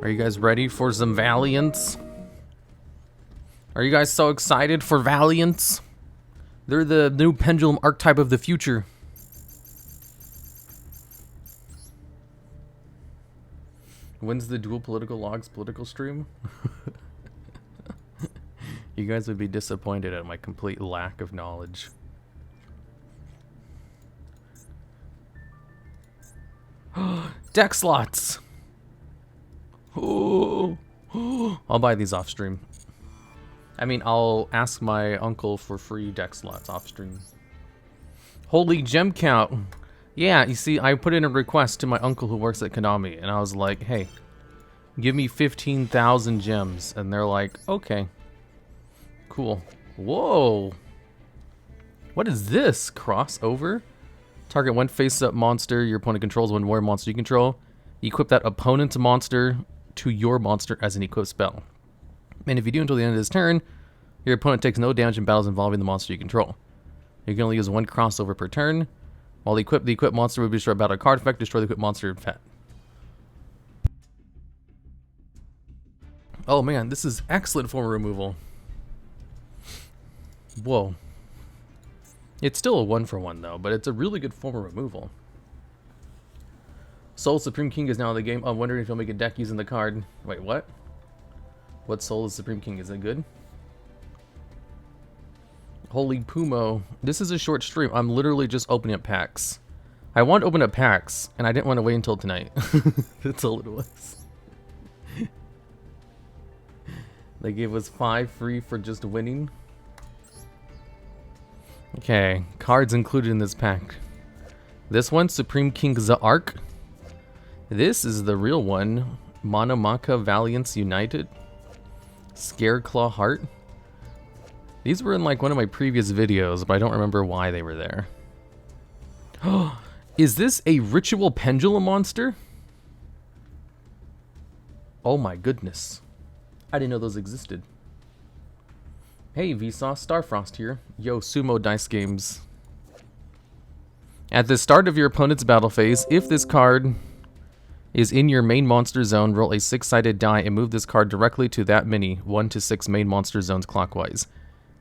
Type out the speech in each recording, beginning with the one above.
Are you guys ready for some Valiants? Are you guys so excited for Valiants? They're the new pendulum archetype of the future. When's the Duel Political Logs political stream? You guys would be disappointed at my complete lack of knowledge. Deck slots! Oh, I'll buy these off stream. I mean, I'll ask my uncle for free deck slots off stream. Holy gem count! Yeah, you see, I put in a request to my uncle who works at Konami, and I was like, hey, give me 15,000 gems. And they're like, okay. Cool. Whoa! What is this? Crossover? Target one face-up monster your opponent controls one warrior monster you control. Equip that opponent's monster to your monster as an equipped spell. And if you do until the end of this turn, your opponent takes no damage in battles involving the monster you control. You can only use one crossover per turn. While the equipped monster will be destroyed by a card effect, destroy the equipped monster effect. Oh man, this is excellent form removal. Whoa. It's still a 1-for-1 though, but it's a really good form of removal. Soul Supreme King is now in the game. I'm wondering if you'll make a deck using the card. Wait, what? What Soul is Supreme King? Is it good? Holy Pumo. This is a short stream. I'm literally just opening up packs. I want to open up packs, and I didn't want to wait until tonight. That's all it was. They gave us 5 free for just winning. Okay, cards included in this pack. This one, Supreme King Zaark. This is the real one, Monomaka Valiants United. Scareclaw Heart. These were in like one of my previous videos, but I don't remember why they were there. Is this a ritual pendulum monster? Oh my goodness. I didn't know those existed. Hey Vsauce, Starfrost here. Yo, Sumo Dice Games. At the start of your opponent's battle phase, if this card is in your main monster zone, roll a 6-sided die and move this card directly to that many 1 to 6 main monster zones clockwise.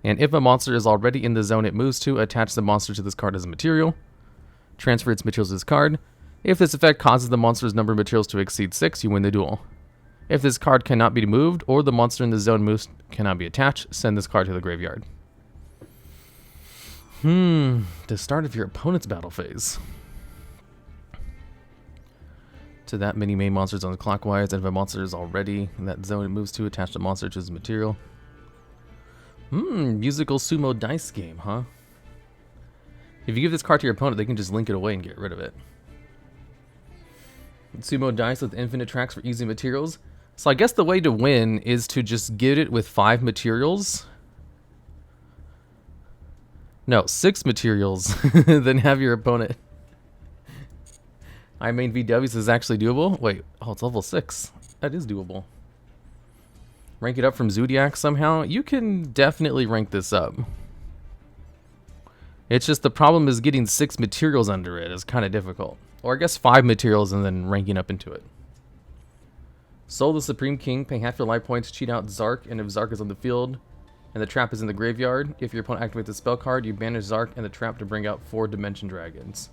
And if a monster is already in the zone it moves to, attach the monster to this card as a material. Transfer its materials to this card. If this effect causes the monster's number of materials to exceed 6, you win the duel. If this card cannot be moved, or the monster in the zone moves cannot be attached, send this card to the graveyard. The start of your opponent's battle phase. To that many main monster zones clockwise, and if a monster is already in that zone it moves to, attach the monster to its material. Musical Sumo Dice Game, huh? If you give this card to your opponent, they can just link it away and get rid of it. Sumo Dice with infinite tracks for easy materials. So I guess the way to win is to just get it with 5 materials. No, 6 materials. Then have your opponent. I mean, VWs is actually doable. Wait, oh, it's level 6. That is doable. Rank it up from Zodiac somehow. You can definitely rank this up. It's just the problem is getting 6 materials under it is kind of difficult. Or I guess 5 materials and then ranking up into it. Soul the Supreme King, pay half your life points, cheat out Zark, and if Zark is on the field and the trap is in the graveyard, if your opponent activates a spell card, you banish Zark and the trap to bring out 4 Dimension Dragons.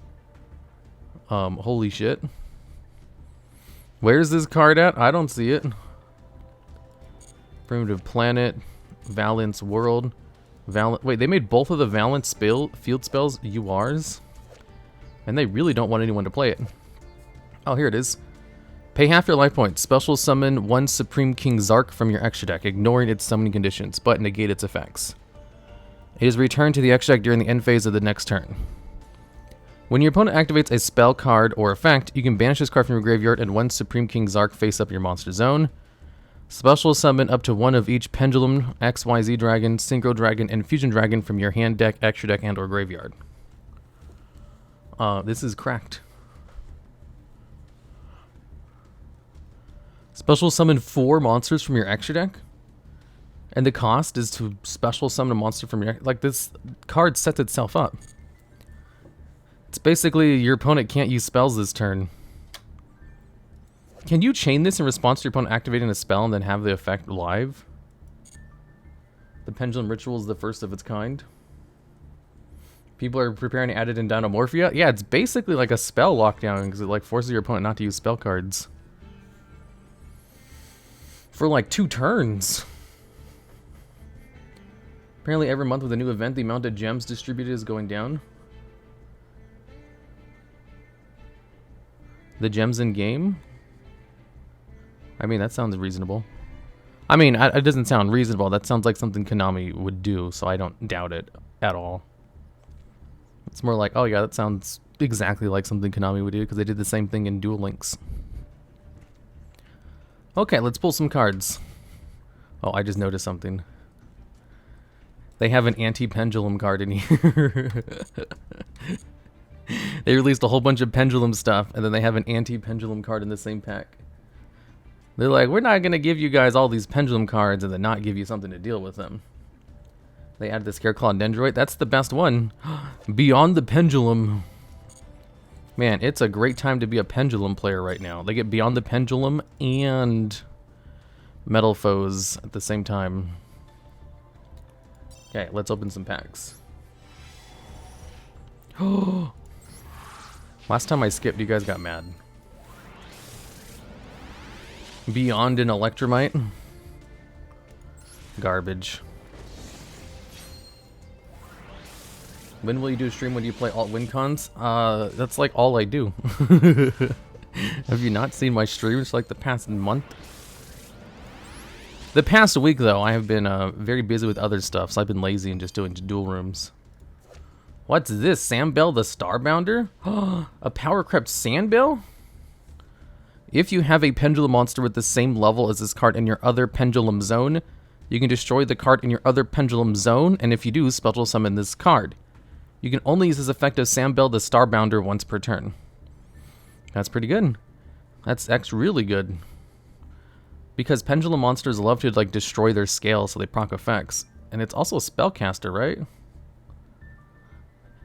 Holy shit. Where's this card at? I don't see it. Primitive Planet, Valiant's World. Wait, they made both of the Valiant field spells URs? And they really don't want anyone to play it. Oh, here it is. Pay half your life points. Special summon 1 Supreme King Zark from your extra deck, ignoring its summoning conditions, but negate its effects. It is returned to the extra deck during the end phase of the next turn. When your opponent activates a spell card or effect, you can banish this card from your graveyard and 1 Supreme King Zark face up your monster zone. Special summon up to 1 of each Pendulum, XYZ Dragon, Synchro Dragon, and Fusion Dragon from your hand deck, extra deck, and or graveyard. This is cracked. Special summon 4 monsters from your extra deck? And the cost is to special summon a monster from your... Like, this card sets itself up. It's basically your opponent can't use spells this turn. Can you chain this in response to your opponent activating a spell and then have the effect live? The Pendulum Ritual is the first of its kind. People are preparing to add it in Dynamorphia. Yeah, it's basically like a spell lockdown because it like forces your opponent not to use spell cards. For like 2 turns. Apparently every month with a new event, the amount of gems distributed is going down. The gems in game? I mean, that sounds reasonable. I mean, it doesn't sound reasonable. That sounds like something Konami would do, so I don't doubt it at all. It's more like, oh yeah, that sounds exactly like something Konami would do because they did the same thing in Duel Links. Okay, let's pull some cards. Oh, I just noticed something. They have an anti-pendulum card in here. They released a whole bunch of pendulum stuff, and then they have an anti-pendulum card in the same pack. They're like, we're not going to give you guys all these pendulum cards and then not give you something to deal with them. They added the Scareclaw and Dendroid. That's the best one. Beyond the Pendulum. Man, it's a great time to be a Pendulum player right now. They get Beyond the Pendulum and Metal Foes at the same time. Okay, let's open some packs. Last time I skipped, you guys got mad. Beyond an Electromite. Garbage. When will you do a stream? When do you play alt win cons? That's like all I do. Have you not seen my streams like the past month? The past week though, I have been very busy with other stuff, so I've been lazy and just doing duel rooms. What's this? Sandbell the Starbounder? A power crept Sandbell? If you have a pendulum monster with the same level as this card in your other pendulum zone, you can destroy the card in your other pendulum zone, and if you do, special summon this card. You can only use this effect of Sandbell the Starbounder once per turn. That's pretty good. That's actually really good. Because pendulum monsters love to like destroy their scale so they proc effects. And it's also a spellcaster, right?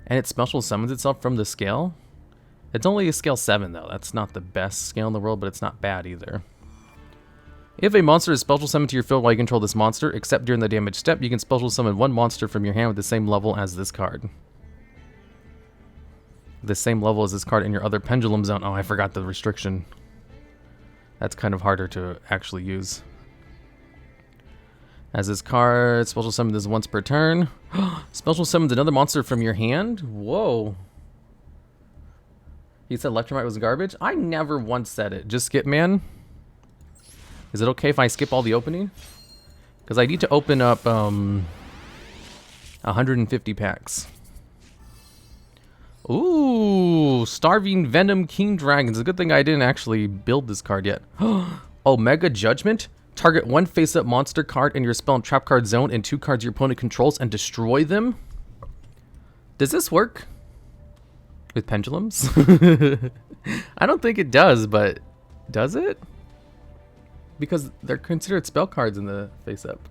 And it special summons itself from the scale. It's only a scale 7 though. That's not the best scale in the world, but it's not bad either. If a monster is special summoned to your field while you control this monster, except during the damage step, you can special summon one monster from your hand with the same level as this card. The same level as this card in your other pendulum zone. Oh, I forgot the restriction. That's kind of harder to actually use. As this card, special summon this once per turn. Special summons another monster from your hand? Whoa. He said Electromite was garbage? I never once said it. Just skip, man. Is it okay if I skip all the opening? Because I need to open up 150 packs. Ooh, Starving Venom King Dragons. It's a good thing I didn't actually build this card yet. Omega Judgment. Target one face-up monster card in your spell and trap card zone and 2 cards your opponent controls and destroy them. Does this work with pendulums? I don't think it does, but does it? Because they're considered spell cards in the face-up.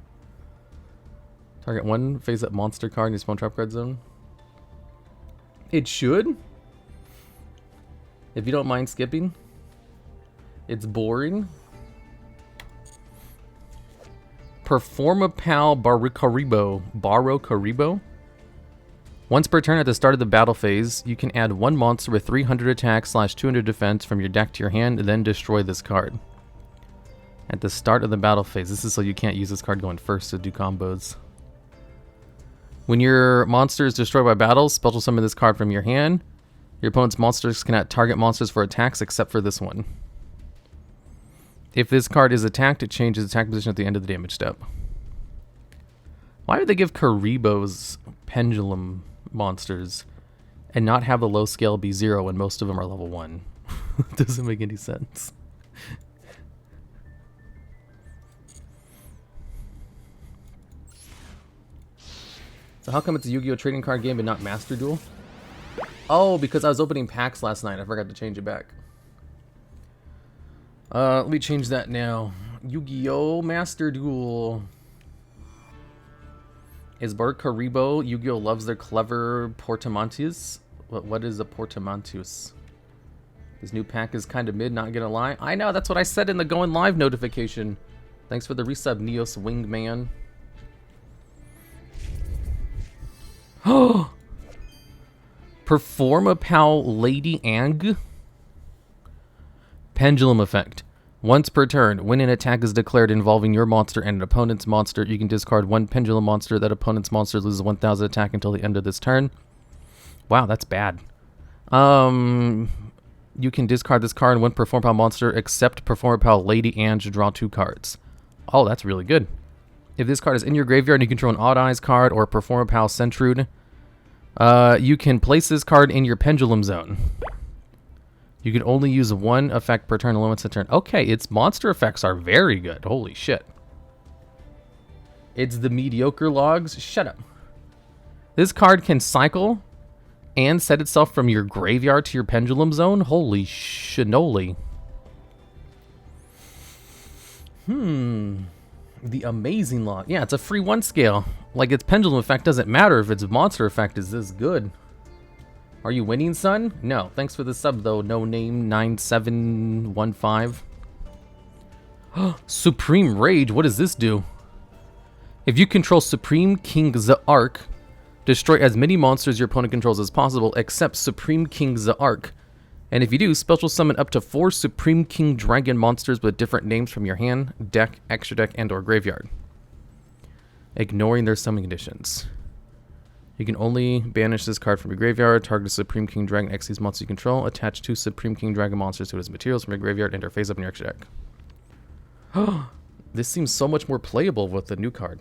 Target one face-up monster card in your spell and trap card zone. It should. If you don't mind skipping. It's boring. Performapal Barocaribo. Once per turn at the start of the battle phase, you can add one monster with 300 attack / 200 defense from your deck to your hand and then destroy this card. At the start of the battle phase. This is so you can't use this card going first to do combos. When your monster is destroyed by battle, special summon this card from your hand. Your opponent's monsters cannot target monsters for attacks except for this one. If this card is attacked, it changes attack position at the end of the damage step. Why would they give Karibo's pendulum monsters and not have the low scale be 0 when most of them are level 1? It doesn't make any sense. So how come it's a Yu-Gi-Oh! Trading card game but not Master Duel? Oh, because I was opening packs last night. I forgot to change it back. Let me change that now. Yu-Gi-Oh! Master Duel. Is Bart Karibo? Yu-Gi-Oh! Loves their clever portmanteaus? What is a portmanteaus? This new pack is kind of mid, not gonna lie. I know, that's what I said in the going live notification. Thanks for the resub, Neos Wingman. Oh! Performapal Lady Ang? Pendulum effect. Once per turn, when an attack is declared involving your monster and an opponent's monster, you can discard one pendulum monster. That opponent's monster loses 1,000 attack until the end of this turn. Wow, that's bad. You can discard this card and when Performapal monster except Performapal Lady Ang to draw 2 cards. Oh, that's really good. If this card is in your graveyard and you control an Odd Eyes card or Performapal Centrude, you can place this card in your Pendulum Zone. You can only use one effect per turn, limits a turn. Okay, its monster effects are very good. Holy shit. It's the mediocre logs. Shut up. This card can cycle and set itself from your graveyard to your Pendulum Zone. Holy shinoli. The amazing log. Yeah, it's a free 1 scale. Like, its pendulum effect doesn't matter if its monster effect is this good. Are you winning, son? No. Thanks for the sub, though. No name 9715. Supreme Rage. What does this do? If you control Supreme King Za'ark, destroy as many monsters your opponent controls as possible, except Supreme King Za'ark. And if you do, special summon up to 4 Supreme King Dragon monsters with different names from your hand, deck, extra deck, and or graveyard, ignoring their summon conditions. You can only banish this card from your graveyard, target a Supreme King Dragon Xyz monster you control, attach 2 Supreme King Dragon monsters to its materials from your graveyard, and or face up in your extra deck. This seems so much more playable with the new card.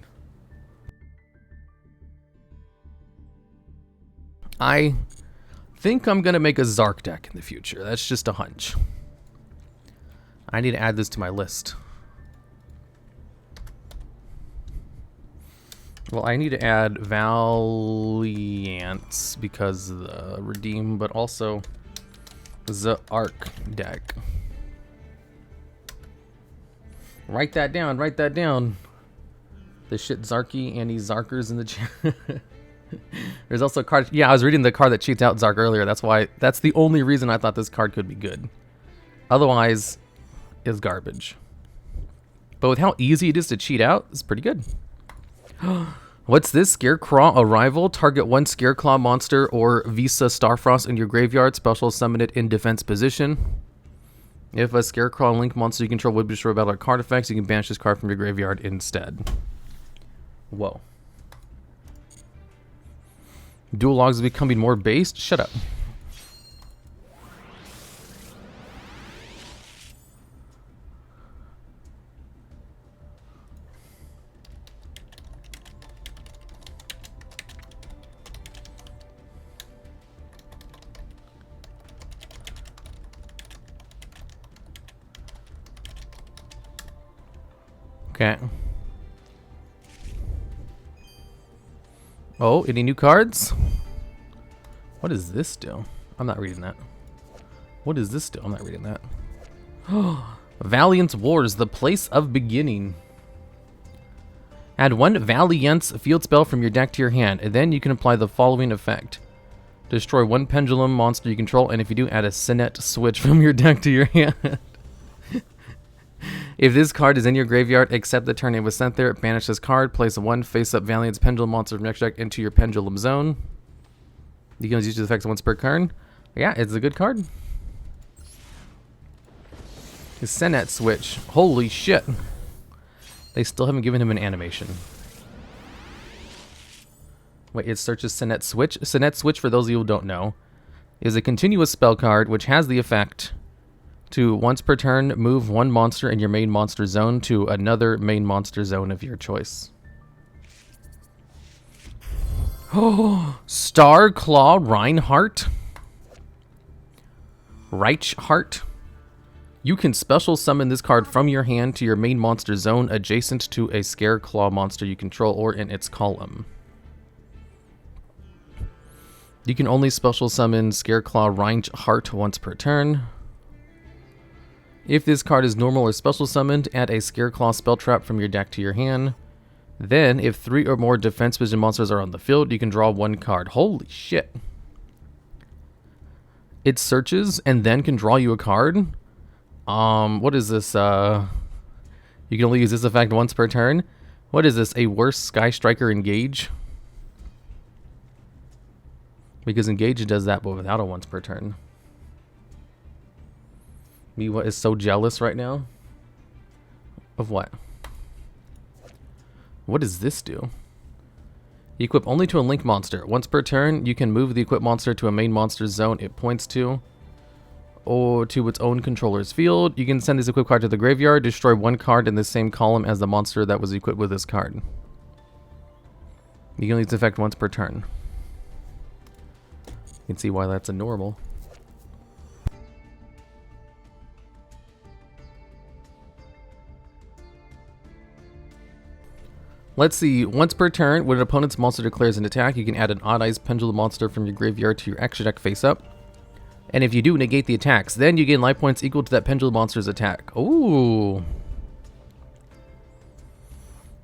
I think I'm going to make a Zark deck in the future. That's just a hunch. I need to add this to my list. Well, I need to add Valiants because of the redeem, but also the Arc deck. Write that down, write that down. The shit Zarky and these Zarkers in the chat. There's also a card. Yeah, I was reading the card that cheats out Zark earlier. That's why. That's the only reason I thought this card could be good. Otherwise, it's garbage. But with how easy it is to cheat out, it's pretty good. What's this? Scareclaw Arrival. Target 1 Scareclaw monster or Visa Starfrost in your graveyard. Special summon it in defense position. If a Scareclaw Link monster you control would be destroyed by card effects, you can banish this card from your graveyard instead. Whoa. Duel Logs is becoming more based? Shut up. Okay. Oh, any new cards? What does this do? I'm not reading that. What does this do? I'm not reading that. Valiant's Wars, the place of beginning. Add 1 Valiant's field spell from your deck to your hand, and then you can apply the following effect. Destroy 1 pendulum monster you control, and if you do, add a Sinet switch from your deck to your hand. If this card is in your graveyard, except the turn it was sent there, banish this card, place 1 face-up Valiant's pendulum monster from your deck into your Pendulum Zone. You can use the effects once per turn. Yeah, it's a good card. The Sinet switch. Holy shit. They still haven't given him an animation. Wait, it searches Sinet switch. Sinet switch, for those of you who don't know, is a continuous spell card which has the effect to once per turn move 1 monster in your main monster zone to another main monster zone of your choice. Oh, Starclaw Reinhardt. Reichhardt. You can special summon this card from your hand to your main monster zone adjacent to a Scareclaw monster you control or in its column. You can only special summon Scareclaw Reinhardt once per turn. If this card is normal or special summoned, add a Scareclaw spell trap from your deck to your hand. Then, if 3 or more defense vision monsters are on the field, you can draw 1 card. Holy shit. it searches and then can draw you a card. What is this? You can only use this effect once per turn. What is this? A worse Sky Striker Engage? Because Engage does that, but without a once per turn. Me what is so jealous right now? Of what? What does this do? You equip only to a link monster. Once per turn, you can move the equipped monster to a main monster zone it points to, or to its own controller's field. You can send this equipped card to the graveyard, destroy one card in the same column as the monster that was equipped with this card. You can use this effect once per turn. You can see why that's a normal. Let's see, once per turn, when an opponent's monster declares an attack, you can add an Odd Eyes Pendulum monster from your graveyard to your extra deck face up. And if you do, negate the attacks. Then you gain life points equal to that Pendulum monster's attack. Ooh.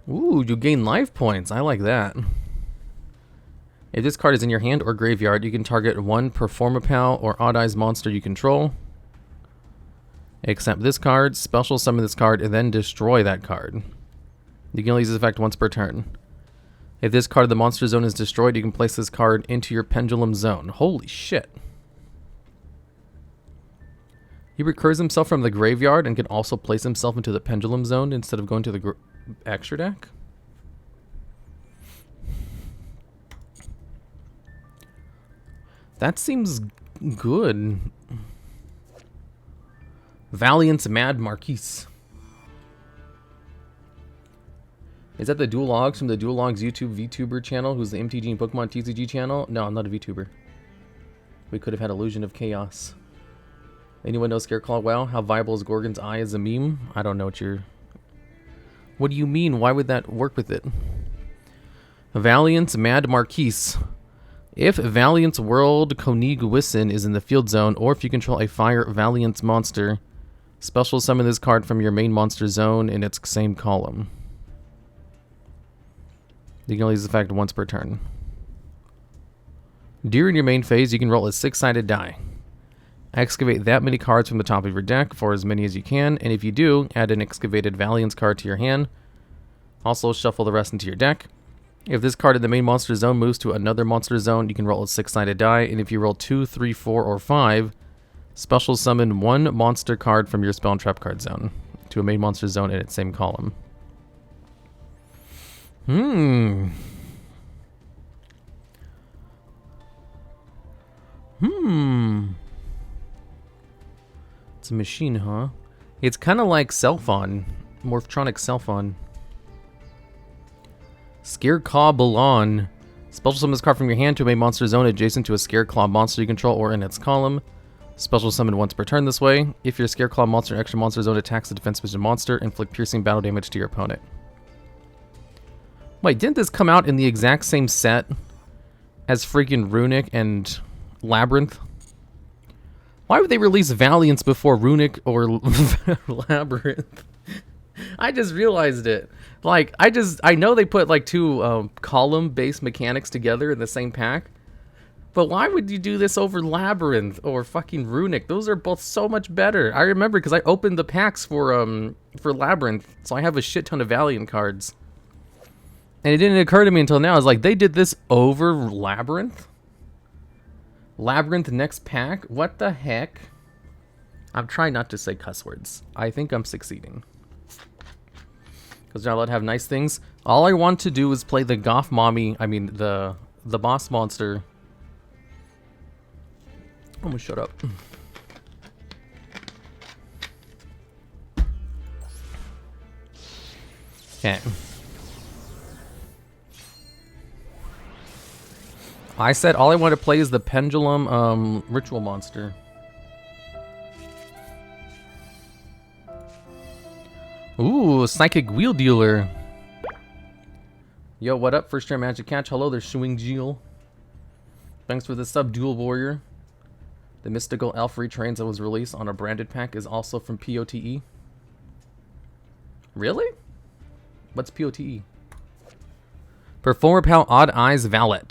Ooh, you gain life points. I like that. If this card is in your hand or graveyard, you can target one Performapal or Odd Eyes monster you control. Except this card, special summon this card, and then destroy that card. You can only use this effect once per turn. If this card of the monster zone is destroyed, you can place this card into your pendulum zone. Holy shit. He recurs himself from the graveyard and can also place himself into the pendulum zone instead of going to the extra deck? That seems good. Valiants Mad Marquise. Is that the DuelLogs from the DuelLogs YouTube VTuber channel, who's the MTG and Pokemon TCG channel? No, I'm not a VTuber. We could have had Illusion of Chaos. Anyone know Scareclaw? Wow, how viable is Gorgon's Eye as a meme? I don't know what you're... What do you mean? Why would that work with it? Valiant's Mad Marquise. If Valiant's World Konig Wissen is in the field zone, or if you control a Fire Valiant's monster, special summon this card from your main monster zone in its same column. You can only use this effect once per turn. During your main phase, you can roll a 6-sided die. Excavate that many cards from the top of your deck, for as many as you can, and if you do, add an excavated Valiance card to your hand. Also, shuffle the rest into your deck. If this card in the main monster zone moves to another monster zone, you can roll a 6-sided die, and if you roll 2, 3, 4, or 5, special summon one monster card from your spell and trap card zone to a main monster zone in its same column. It's a machine, huh? It's kind of like Selphon. Morphtronic Selphon. Scareclaw Balon. Special summon this card from your hand to a main monster zone adjacent to a Scareclaw monster you control or in its column. Special summon once per turn this way. If your Scareclaw monster or extra monster zone attacks the defense position monster, inflict piercing battle damage to your opponent. Wait, didn't this come out in the exact same set as freaking Runic and Labyrinth? Why would they release Valiants before Runic or Labyrinth? I just realized it. Like, I know they put like two column-based mechanics together in the same pack, but why would you do this over Labyrinth or fucking Runic? Those are both so much better. I remember because I opened the packs for Labyrinth, so I have a shit ton of Valiant cards. And it didn't occur to me until now. I was like, they did this over Labyrinth? Labyrinth next pack? What the heck? I'm trying not to say cuss words. I think I'm succeeding. Because you're not allowed to have nice things. All I want to do is play the Goth Mommy, the boss monster. I'm gonna shut up. Okay. I said all I want to play is the Pendulum Ritual Monster. Ooh, Psychic Wheel Dealer. Yo, what up? First year Magic Catch. Hello there, Yugioh. Thanks for the sub, Duel Warrior. The Mystical Elf Retrains that was released on a branded pack is also from POTE. Really? What's POTE? Performapal Odd Eyes Valet.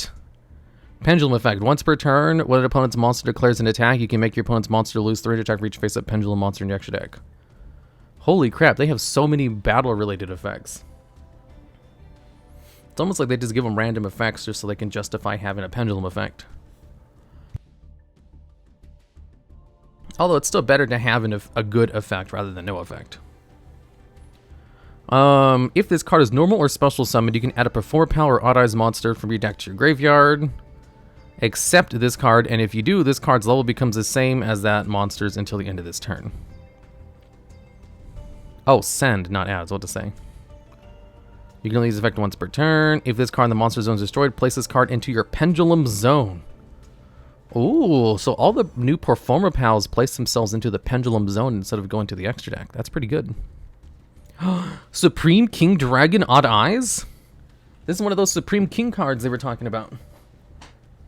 Pendulum effect. Once per turn, when an opponent's monster declares an attack, you can make your opponent's monster lose 3 attack for each face-up pendulum monster in your extra deck. Holy crap, they have so many battle-related effects. It's almost like they just give them random effects just so they can justify having a pendulum effect. Although it's still better to have a good effect rather than no effect. If this card is normal or special summoned, you can add up a 4-power odd-eyes monster from your deck to your graveyard. Except this card, and if you do, this card's level becomes the same as that monster's until the end of this turn. Oh, send, not add, is what to say. You can only use this effect once per turn. If this card in the monster zone is destroyed, place this card into your pendulum zone. Ooh, so all the new Performer Pals place themselves into the pendulum zone instead of going to the extra deck. That's pretty good. Supreme King Dragon Odd Eyes? This is one of those Supreme King cards they were talking about.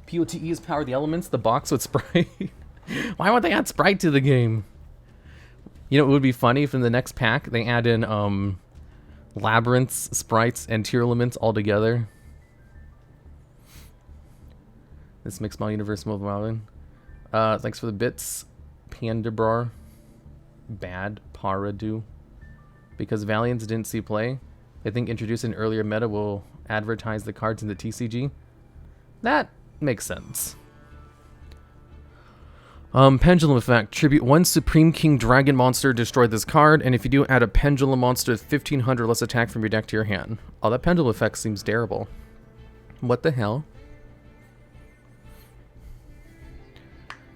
POTE is Power the Elements, the box with Sprite. Why would they add Sprite to the game? You know, it would be funny if in the next pack they add in Labyrinths, Sprites, and Tier Elements all together. This Mixed Model Universe move Marvin. Thanks for the bits. Pandabrar. Bad Paradu. Because Valiants didn't see play, I think introducing an earlier meta will advertise the cards in the TCG. That makes sense. Pendulum effect. Tribute 1 Supreme King Dragon monster, destroy this card, and if you do, add a Pendulum monster with 1500 less attack from your deck to your hand. Oh, that Pendulum effect seems terrible. What the hell?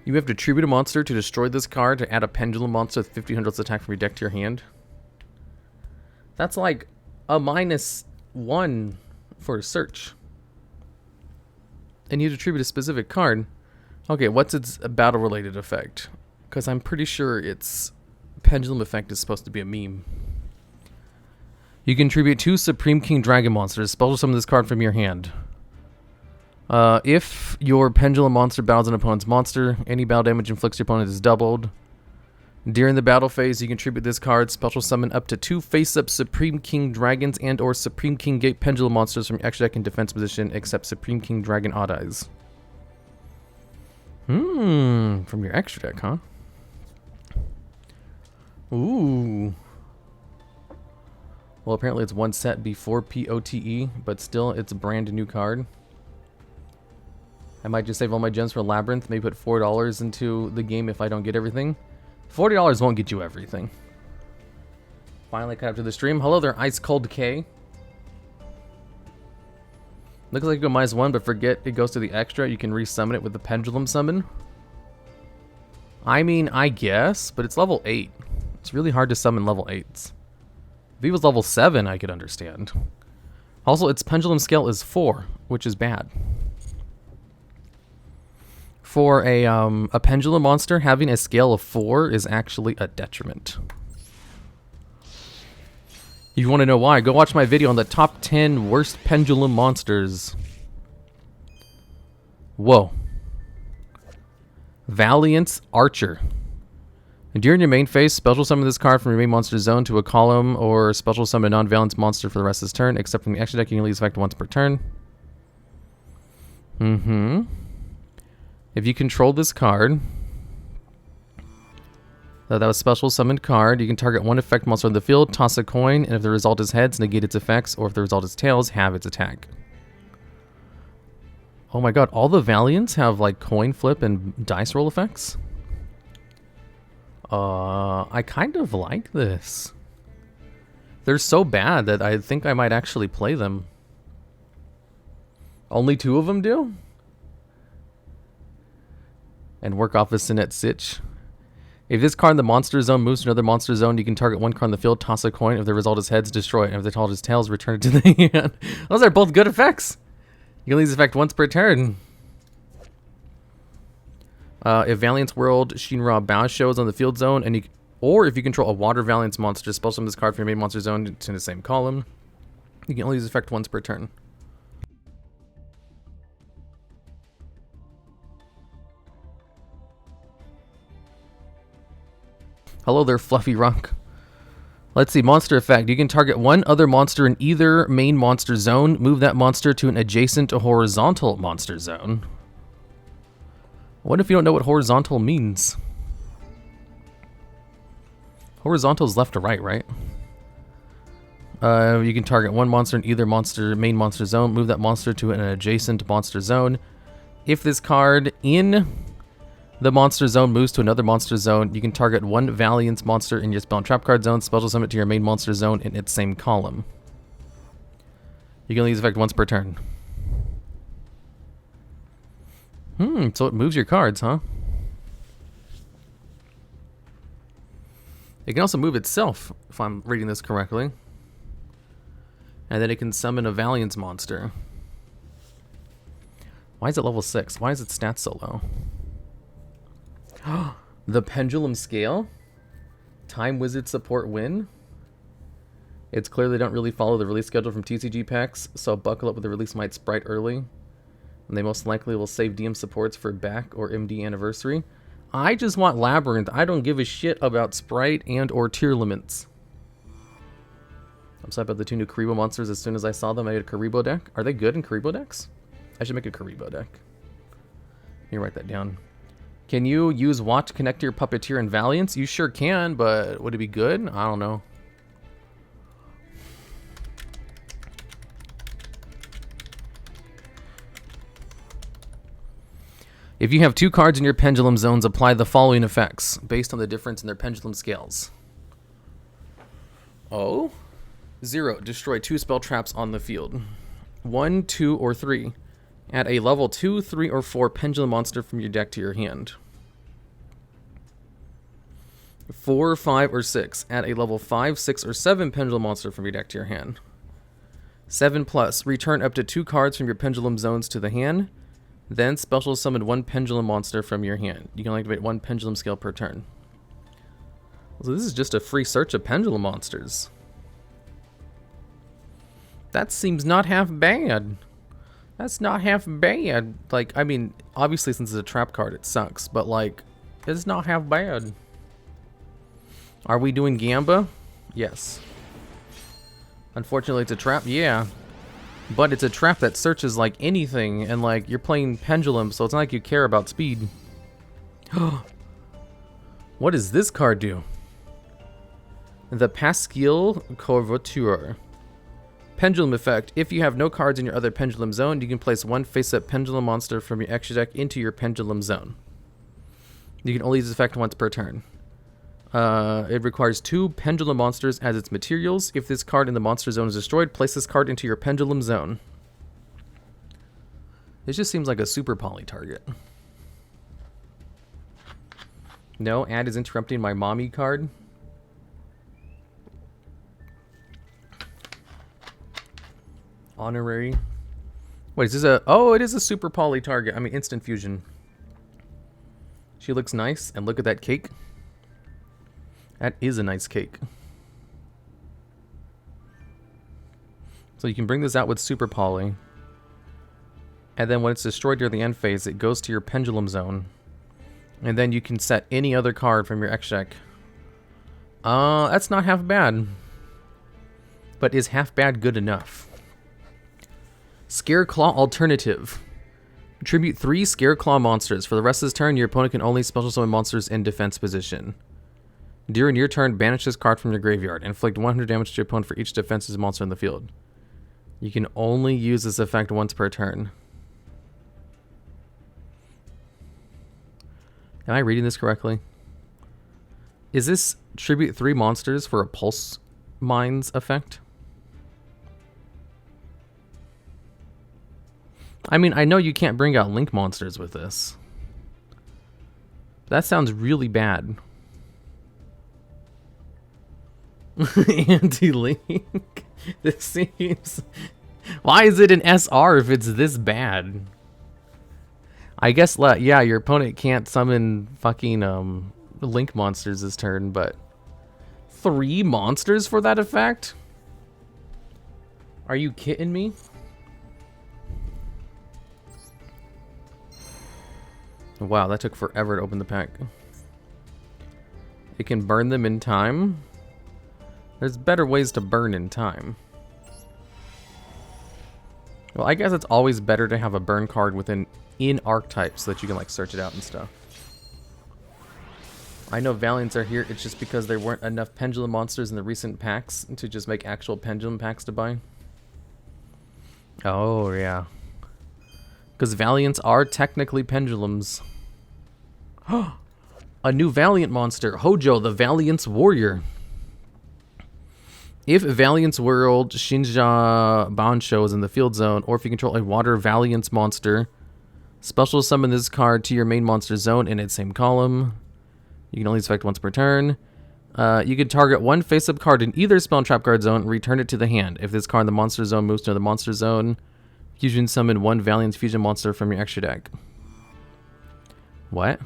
You have to tribute a monster to destroy this card to add a Pendulum monster with 1500 less attack from your deck to your hand. That's like a -1 for a search. And you have to tribute a specific card. Okay, what's its battle-related effect? Because I'm pretty sure its Pendulum effect is supposed to be a meme. You can tribute 2 Supreme King Dragon monsters. Special summon this card from your hand. If your Pendulum monster battles an opponent's monster, any battle damage inflicts your opponent is doubled. During the battle phase, you can tribute this card, special summon up to 2 face-up Supreme King Dragons and or Supreme King Gate Pendulum monsters from your extra deck in defense position, except Supreme King Dragon Odd Eyes. From your extra deck, huh? Ooh. Well, apparently it's one set before POTE, but still, it's a brand new card. I might just save all my gems for Labyrinth, maybe put $4 into the game if I don't get everything. $40 won't get you everything. Finally cut after the stream. Hello there, Ice Cold K. Looks like you go -1, but forget it goes to the extra. You can resummon it with the Pendulum Summon. I mean, I guess, but it's level 8. It's really hard to summon level 8s. If he was level 7, I could understand. Also, its Pendulum Scale is 4, which is bad. For a Pendulum monster, having a scale of 4 is actually a detriment. You want to know why? Go watch my video on the top 10 worst Pendulum monsters. Whoa. Valiants Archer. During your main phase, special summon this card from your main monster zone to a column, or special summon a non-Valiance monster for the rest of this turn, except from the extra deck you can only use effect once per turn. If you control this card, that was special summoned card, you can target 1 effect monster on the field, toss a coin, and if the result is heads, negate its effects, or if the result is tails, have its attack. Oh my god, all the Valiants have like coin flip and dice roll effects? I kind of like this. They're so bad that I think I might actually play them. Only 2 of them do? And work off a Sinette Sitch. If this card in the monster zone moves to another monster zone, you can target 1 card on the field, toss a coin. If the result is heads, destroy it. And if the result is tails, return it to the hand. Those are both good effects. You can use this effect once per turn. If Valiant's World Shinra Bao shows on the field zone, and or if you control a Water Valiant's monster, special summon this card from your main monster zone to the same column. You can only use this effect once per turn. Hello there, Fluffy Rock. Let's see, monster effect. You can target 1 other monster in either main monster zone. Move that monster to an adjacent horizontal monster zone. What if you don't know what horizontal means? Horizontal is left to right, right? You can target one monster in either main monster zone. Move that monster to an adjacent monster zone. If this card in the monster zone moves to another monster zone, you can target one Valiants monster in your spell and trap card zone. Special summon it to your main monster zone in its same column. You can only use effect once per turn. So it moves your cards, huh? It can also move itself, if I'm reading this correctly. And then it can summon a Valiants monster. Why is it level 6? Why is its stats so low? The Pendulum Scale? Time Wizard support win? It's clear they don't really follow the release schedule from TCG packs, so buckle up with the release Might Sprite early. And they most likely will save DM supports for back or MD anniversary. I just want Labyrinth. I don't give a shit about Sprite and or tier limits. I'm sad about the 2 new Karibo monsters. As soon as I saw them, I made a Karibo deck. Are they good in Karibo decks? I should make a Karibo deck. Let me write that down. Can you use Watch to connect to your Puppeteer and Valiants? You sure can, but would it be good? I don't know. If you have 2 cards in your pendulum zones, apply the following effects based on the difference in their pendulum scales. Oh? 0. Destroy 2 spell traps on the field. 1, 2, or 3. Add a level 2, 3, or 4 pendulum monster from your deck to your hand. 4, 5, or 6. Add a level 5, 6, or 7 pendulum monster from your deck to your hand. 7+. Return up to 2 cards from your pendulum zones to the hand. Then special summon 1 pendulum monster from your hand. You can activate 1 pendulum scale per turn. So this is just a free search of pendulum monsters. That seems not half bad. That's not half bad. Like, I mean, obviously since it's a trap card, it sucks. But, like, it's not half bad. Are we doing Gamba? Yes. Unfortunately, it's a trap. Yeah. But it's a trap that searches, like, anything. And, like, you're playing Pendulum, so it's not like you care about speed. What does this card do? The Pascal Corvoteur. Pendulum effect. If you have no cards in your other pendulum zone, you can place 1 face-up pendulum monster from your extra deck into your pendulum zone. You can only use this effect once per turn. It requires 2 pendulum monsters as its materials. If this card in the monster zone is destroyed, place this card into your pendulum zone. This just seems like a super poly target. No, ad is interrupting my mommy card. Honorary. Wait, is this a... Oh, it is a super poly target. I mean, instant fusion. She looks nice. And look at that cake. That is a nice cake. So you can bring this out with super poly. And then when it's destroyed near the end phase, it goes to your pendulum zone. And then you can set any other card from your X deck. That's not half bad. But is half bad good enough? Scareclaw alternative. Tribute 3 Scareclaw monsters. For the rest of this turn, your opponent can only special summon monsters in defense position. During your turn, banish this card from your graveyard. Inflict 100 damage to your opponent for each defensive monster in the field. You can only use this effect once per turn. Am I reading this correctly? Is this tribute 3 monsters for a Pulse Mines effect? I mean, I know you can't bring out Link monsters with this. That sounds really bad. Anti-Link? This seems... Why is it an SR if it's this bad? I guess, yeah, your opponent can't summon fucking Link monsters this turn, but... 3 monsters for that effect? Are you kidding me? Wow, that took forever to open the pack. It can burn them in time. There's better ways to burn in time. Well, I guess it's always better to have a burn card within in archetype so that you can like search it out and stuff. I know Valiants are here, it's just because there weren't enough pendulum monsters in the recent packs to just make actual pendulum packs to buy. Oh, yeah. Because Valiants are technically pendulums. A new Valiant monster, Hojo, the Valiant's Warrior. If Valiant's World Shinja Bansho is in the field zone, or if you control a Water Valiant's monster, special summon this card to your main monster zone in its same column. You can only effect once per turn. You can target one face-up card in either spell and trap card zone and return it to the hand. If this card in the monster zone moves to the monster zone, fusion summon one Valiant's fusion monster from your extra deck. What?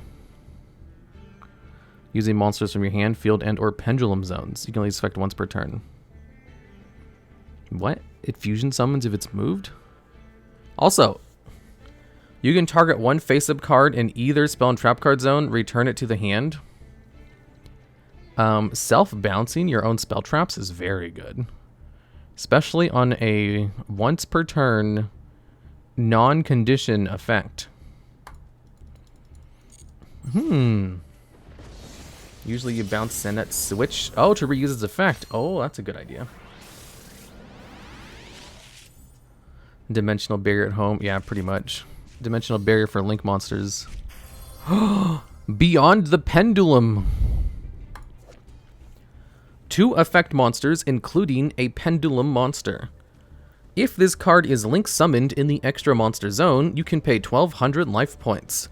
Using monsters from your hand, field, and or pendulum zones. You can only effect once per turn. What? It fusion summons if it's moved? Also, you can target one face-up card in either spell and trap card zone, return it to the hand. Self-bouncing your own spell traps is very good. Especially on a once per turn non-condition effect. Usually you bounce send that switch. Oh, to reuse its effect. Oh, that's a good idea. Dimensional barrier at home. Yeah, pretty much. Dimensional barrier for link monsters. Beyond the Pendulum. 2 effect monsters, including a pendulum monster. If this card is link summoned in the extra monster zone, you can pay 1,200 life points.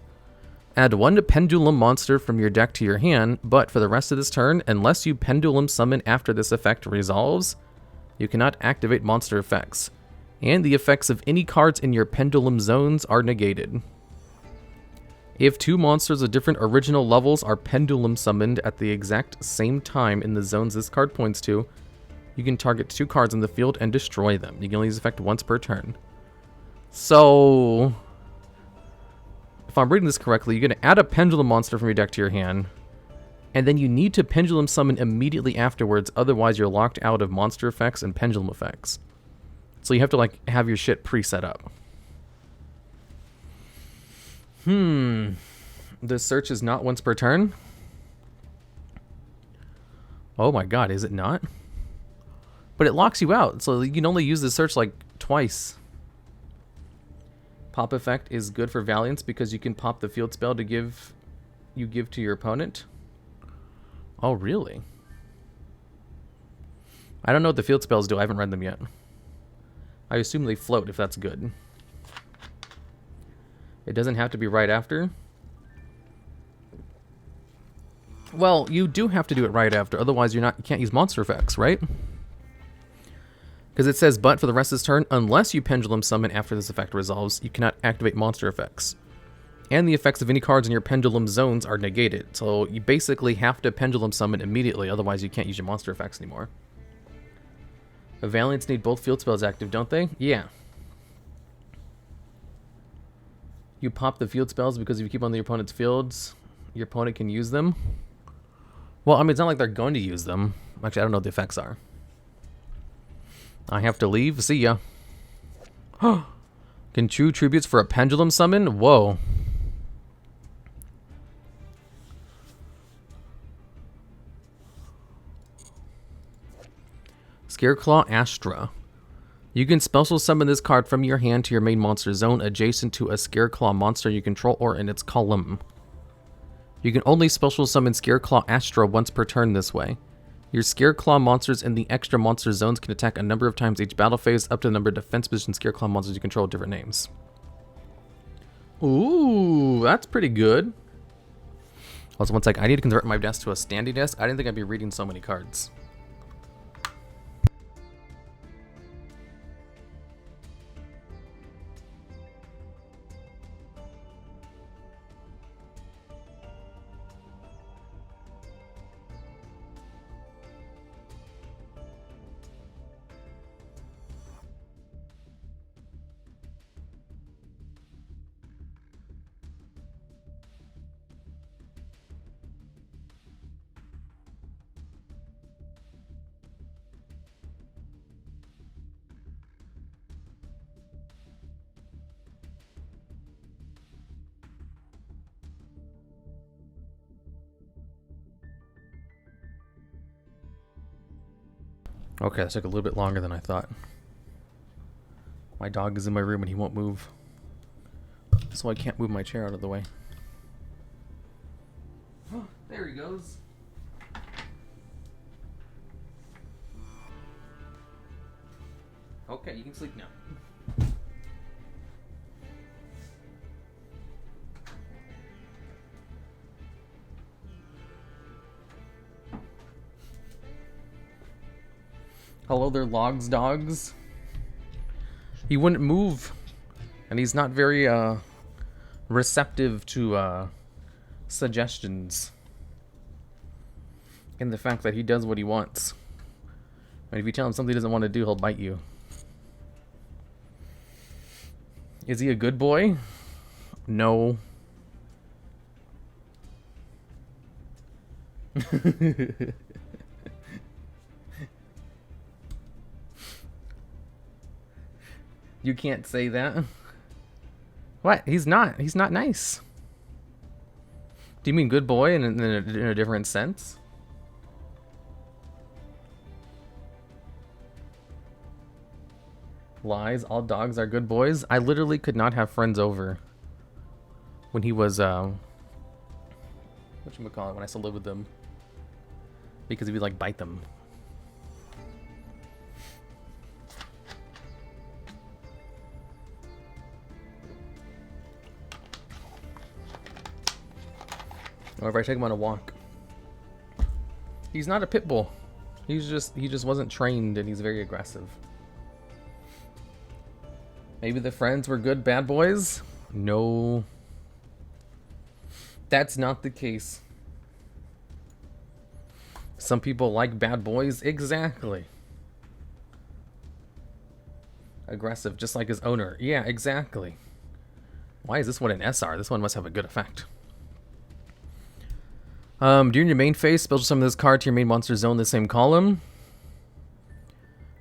Add 1 pendulum monster from your deck to your hand, but for the rest of this turn, unless you pendulum summon after this effect resolves, you cannot activate monster effects. And the effects of any cards in your pendulum zones are negated. If 2 monsters of different original levels are pendulum summoned at the exact same time in the zones this card points to, you can target 2 cards in the field and destroy them. You can only use effect once per turn. So, if I'm reading this correctly, you're going to add a pendulum monster from your deck to your hand, and then you need to pendulum summon immediately afterwards, otherwise you're locked out of monster effects and pendulum effects. So you have to like have your shit pre-set up. The search is not once per turn? Oh my god, is it not? But it locks you out, so you can only use the search like twice. Pop effect is good for Valiants because you can pop the field spell to give to your opponent. Oh, really? I don't know what the field spells do. I haven't read them yet. I assume they float if that's good. It doesn't have to be right after. Well, you do have to do it right after, otherwise you can't use monster effects, right? Because it says, but for the rest of this turn, unless you pendulum summon after this effect resolves, you cannot activate monster effects. And the effects of any cards in your pendulum zones are negated, so you basically have to pendulum summon immediately, otherwise you can't use your monster effects anymore. The Valiants need both field spells active, don't they? Yeah. You pop the field spells because if you keep on your opponent's fields, your opponent can use them. Well, I mean, it's not like they're going to use them. Actually, I don't know what the effects are. I have to leave. See ya. Can true tributes for a pendulum summon? Whoa. Scareclaw Astra. You can special summon this card from your hand to your main monster zone adjacent to a Scareclaw monster you control or in its column. You can only special summon Scareclaw Astra once per turn this way. Your Scareclaw monsters in the extra monster zones can attack a number of times each battle phase, up to the number of defense position Scareclaw monsters you control with different names. Ooh, that's pretty good. Also, one sec, I need to convert my desk to a standing desk. I didn't think I'd be reading so many cards. Okay, that took a little bit longer than I thought. My dog is in my room and he won't move. So I can't move my chair out of the way. Oh, there he goes. Okay, you can sleep now. Hello there, Logs dogs. He wouldn't move. And he's not very receptive to suggestions. And the fact that he does what he wants. And if you tell him something he doesn't want to do, he'll bite you. Is he a good boy? No. You can't say that. What? He's not. He's not nice. Do you mean good boy in a different sense? Lies. All dogs are good boys. I literally could not have friends over when he was whatchamacallit, when I still lived with them, because he would like bite them. Or if I take him on a walk. He's not a pit bull. He just wasn't trained, and he's very aggressive. Maybe the friends were good bad boys? No. That's not the case. Some people like bad boys. Exactly. Aggressive, just like his owner. Yeah, exactly. Why is this one an SR? This one must have a good effect. During your main phase, special summon this card to your main monster zone in the same column.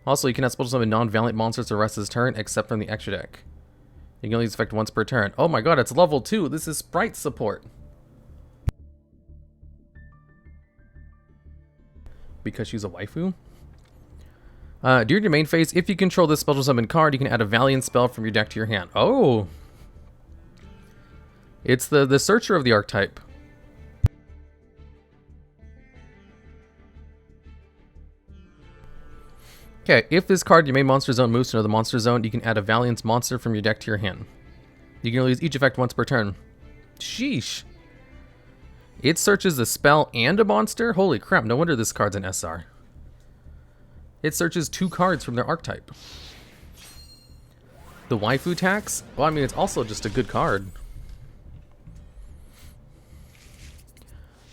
Also, you cannot special summon non-Valiant monsters the rest of this turn, except from the extra deck. You can only use effect once per turn. Oh my god, it's level 2. This is sprite support. Because she's a waifu? During your main phase, if you control this special summon card, you can add a Valiant spell from your deck to your hand. Oh! It's the searcher of the archetype. Okay, if this card, your main monster zone, moves to another monster zone, you can add a Valiant monster from your deck to your hand. You can only use each effect once per turn. Sheesh. It searches a spell and a monster? Holy crap, no wonder this card's an SR. It searches 2 cards from their archetype. The waifu tax? Well, I mean, it's also just a good card.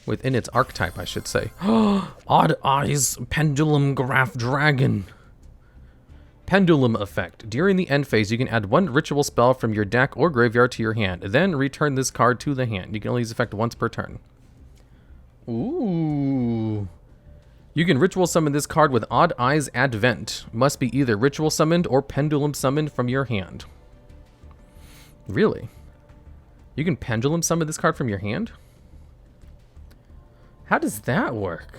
Within its archetype, I should say. Odd Eyes Pendulum Graph Dragon. Pendulum effect. During the end phase, you can add 1 ritual spell from your deck or graveyard to your hand. Then return this card to the hand. You can only use effect once per turn. Ooh. You can ritual summon this card with Odd Eyes Advent. Must be either ritual summoned or pendulum summoned from your hand. Really? You can pendulum summon this card from your hand? How does that work?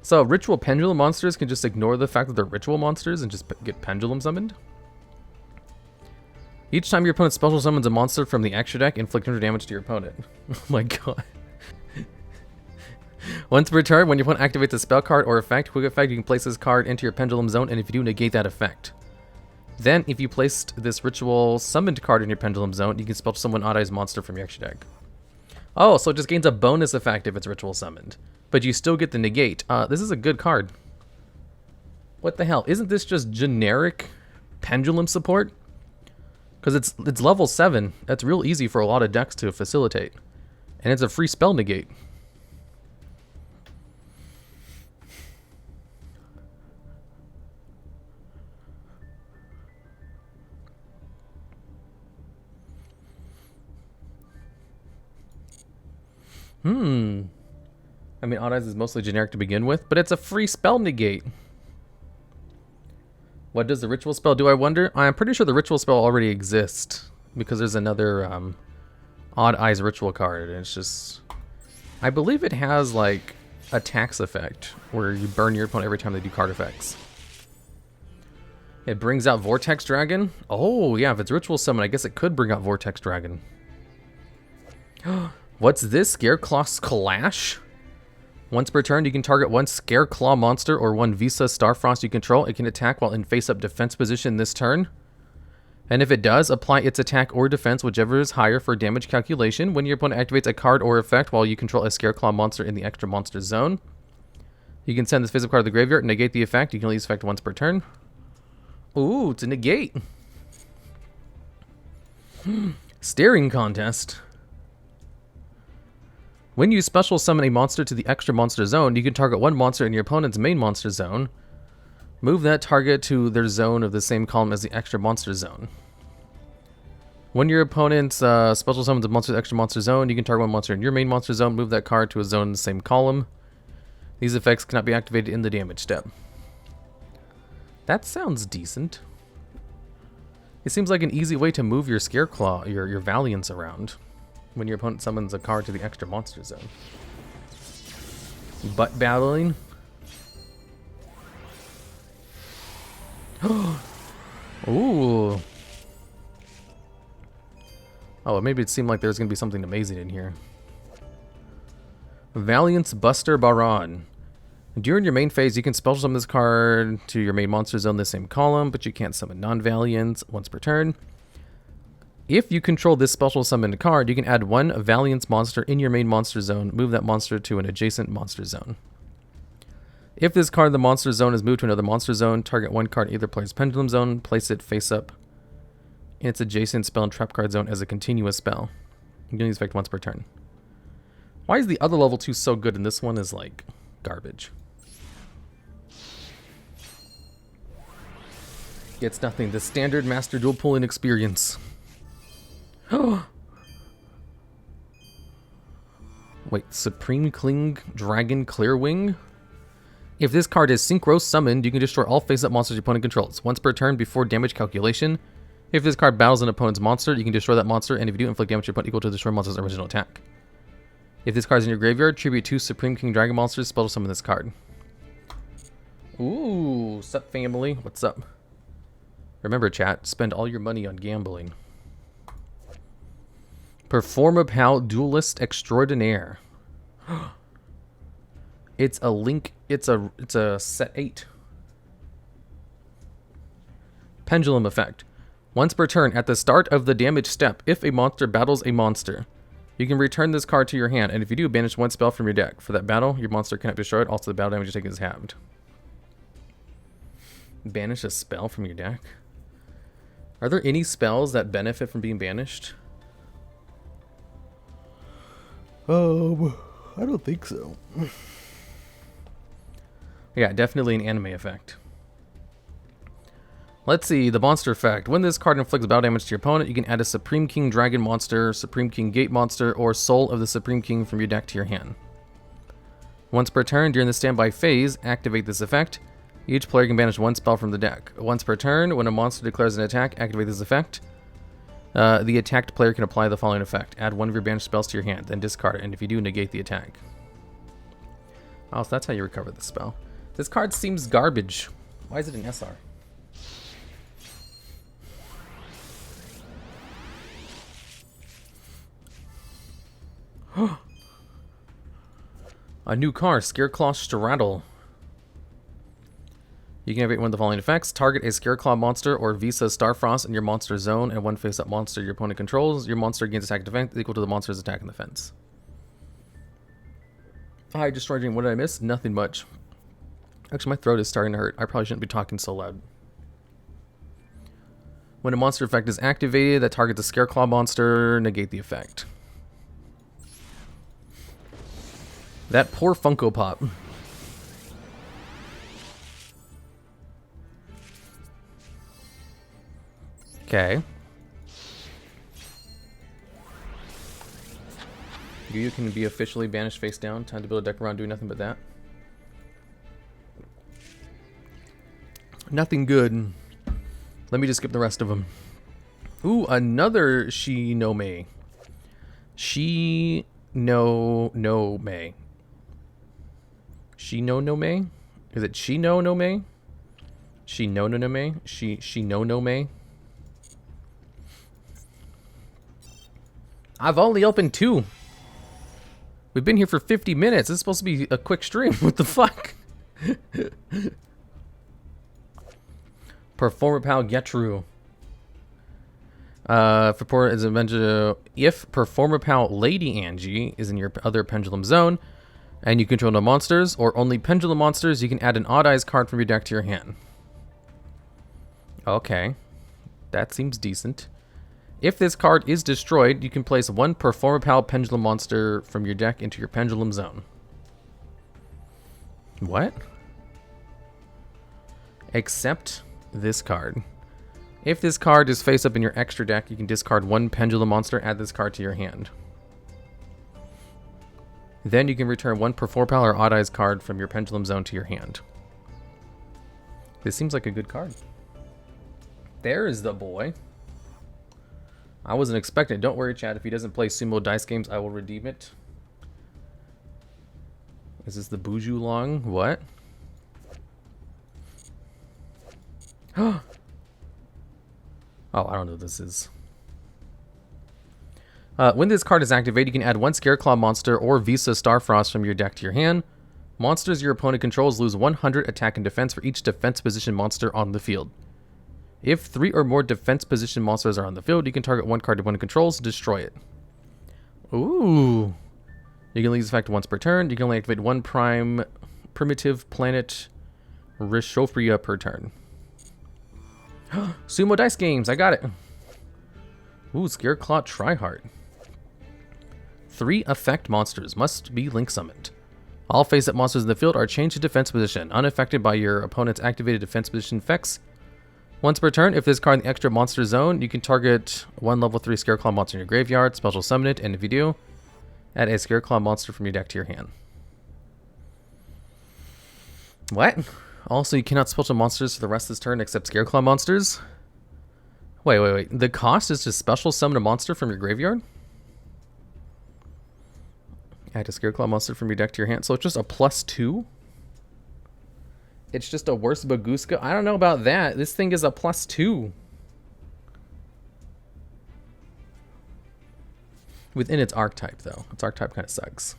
So ritual pendulum monsters can just ignore the fact that they're ritual monsters and just get pendulum summoned? Each time your opponent special summons a monster from the extra deck, inflict 100 damage to your opponent. Oh my god. Once per turn, when your opponent activates a spell card or effect, quick effect, you can place this card into your pendulum zone, and if you do, negate that effect. Then, if you placed this ritual summoned card in your pendulum zone, you can special summon Odd Eyes monster from your extra deck. Oh, so it just gains a bonus effect if it's ritual summoned. But you still get the negate. This is a good card. What the hell? Isn't this just generic pendulum support? Because it's level 7. That's real easy for a lot of decks to facilitate. And it's a free spell negate. I mean, Odd Eyes is mostly generic to begin with, but it's a free spell negate. What does the ritual spell do, I wonder? I'm pretty sure the ritual spell already exists, because there's another Odd Eyes ritual card, and it's just... I believe it has, like, a tax effect, where you burn your opponent every time they do card effects. It brings out Vortex Dragon. Oh, yeah, if it's Ritual Summon, I guess it could bring out Vortex Dragon. What's this? Scareclaw's Clash? Once per turn, you can target one Scareclaw monster or one Visa Starfrost you control. It can attack while in face-up defense position this turn. And if it does, apply its attack or defense, whichever is higher for damage calculation. When your opponent activates a card or effect while you control a Scareclaw monster in the extra monster zone, you can send this face-up card to the graveyard and negate the effect. You can only use effect once per turn. Ooh, to negate. Staring contest. When you special summon a monster to the extra monster zone, you can target one monster in your opponent's main monster zone. Move that target to their zone of the same column as the extra monster zone. When your opponent special summons a monster to the extra monster zone, you can target one monster in your main monster zone. Move that card to a zone in the same column. These effects cannot be activated in the damage step. That sounds decent. It seems like an easy way to move your Scareclaw, your Valiants around when your opponent summons a card to the extra monster zone. Butt battling. Ooh. Oh, maybe it seemed like there's going to be something amazing in here. Valiant's Buster Baron. During your main phase, you can special summon this card to your main monster zone in the same column, but you can't summon non-Valiants once per turn. If you control this special summoned card, you can add one Valiant's monster in your main monster zone, move that monster to an adjacent monster zone. If this card in the monster zone is moved to another monster zone, target one card in either player's pendulum zone, place it face up in its adjacent spell and trap card zone as a continuous spell. You can use effect once per turn. Why is the other level 2 so good and this one is like garbage? It's nothing. The standard master dual pulling experience. Wait, Supreme Cling Dragon Clearwing? If this card is synchro summoned, you can destroy all face-up monsters your opponent controls. Once per turn before damage calculation. If this card battles an opponent's monster, you can destroy that monster, and if you do, inflict damage to your opponent equal to the destroy monster's original attack. If this card is in your graveyard, tribute 2 Supreme King Dragon monsters, special summon this card. Ooh, sup family? What's up? Remember chat, spend all your money on gambling. Performapal Duelist Extraordinaire. It's a link, it's a set 8. Pendulum effect. Once per turn, at the start of the damage step, if a monster battles a monster, you can return this card to your hand, and if you do, banish one spell from your deck. For that battle, your monster cannot be destroyed, also the battle damage you take is halved. Banish a spell from your deck? Are there any spells that benefit from being banished? I don't think so. Yeah, definitely an anime effect. Let's see, the monster effect. When this card inflicts battle damage to your opponent, you can add a Supreme King Dragon monster, Supreme King Gate monster, or Soul of the Supreme King from your deck to your hand. Once per turn, during the standby phase, activate this effect. Each player can banish one spell from the deck. Once per turn, when a monster declares an attack, activate this effect. The attacked player can apply the following effect. Add one of your banished spells to your hand, then discard it, and if you do, negate the attack. Oh, so that's how you recover the spell. This card seems garbage. Why is it an SR? A new card, Scareclaw Straddle. You can activate one of the following effects. Target a Scareclaw monster or Visa Starfrost in your monster zone and one face-up monster your opponent controls. Your monster gains attack and defense equal to the monster's attack and defense. Hi, just wondering, what did I miss? Nothing much. Actually, my throat is starting to hurt. I probably shouldn't be talking so loud. When a monster effect is activated that targets a Scareclaw monster, negate the effect. That poor Funko Pop. Okay. You can be officially banished face down. Time to build a deck around doing nothing but that. Nothing good. Let me just skip the rest of them. Ooh, another Shinome. Shinome. Shino no Me? Is it Shino no Me? Shino no Me? Shino no Me? I've only opened 2. We've been here for 50 minutes. This is supposed to be a quick stream. What the fuck? Performer Pal Getru. If Performer Pal Lady Angie is in your other pendulum zone and you control no monsters or only pendulum monsters, you can add an Odd Eyes card from your deck to your hand. Okay. That seems decent. If this card is destroyed, you can place 1 Performer Pal Pendulum monster from your deck into your pendulum zone. What? Except this card. If this card is face up in your extra deck, you can discard 1 Pendulum monster, add this card to your hand. Then you can return 1 Performer Pal or Odd Eyes card from your pendulum zone to your hand. This seems like a good card. There is the boy. I wasn't expecting it. Don't worry, chat. If he doesn't play Sumo Dice Games, I will redeem it. Is this the Buju Long? What? Oh, I don't know what this is. When this card is activated, you can add 1 Scareclaw monster or Visa Starfrost from your deck to your hand. Monsters your opponent controls lose 100 attack and defense for each defense position monster on the field. If 3 or more defense position monsters are on the field, you can target 1 card your opponent controls to destroy it. Ooh. You can leave this effect once per turn. You can only activate 1 primitive planet Rishofria per turn. Sumo Dice Games, I got it. Ooh, Scareclaw Tryhard. 3 effect monsters must be link summoned. All face-up monsters in the field are changed to defense position, unaffected by your opponent's activated defense position effects. Once per turn, if this card in the extra monster zone, you can target 1 level 3 Scareclaw monster in your graveyard, special summon it, and if you do, add a Scareclaw monster from your deck to your hand. What? Also, you cannot special monsters for the rest of this turn except Scareclaw monsters? Wait. The cost is to special summon a monster from your graveyard? Add a Scareclaw monster from your deck to your hand. So it's just a +2? It's just a worse Baguska? I don't know about that. This thing is a +2. Within its archetype, though. Its archetype kind of sucks.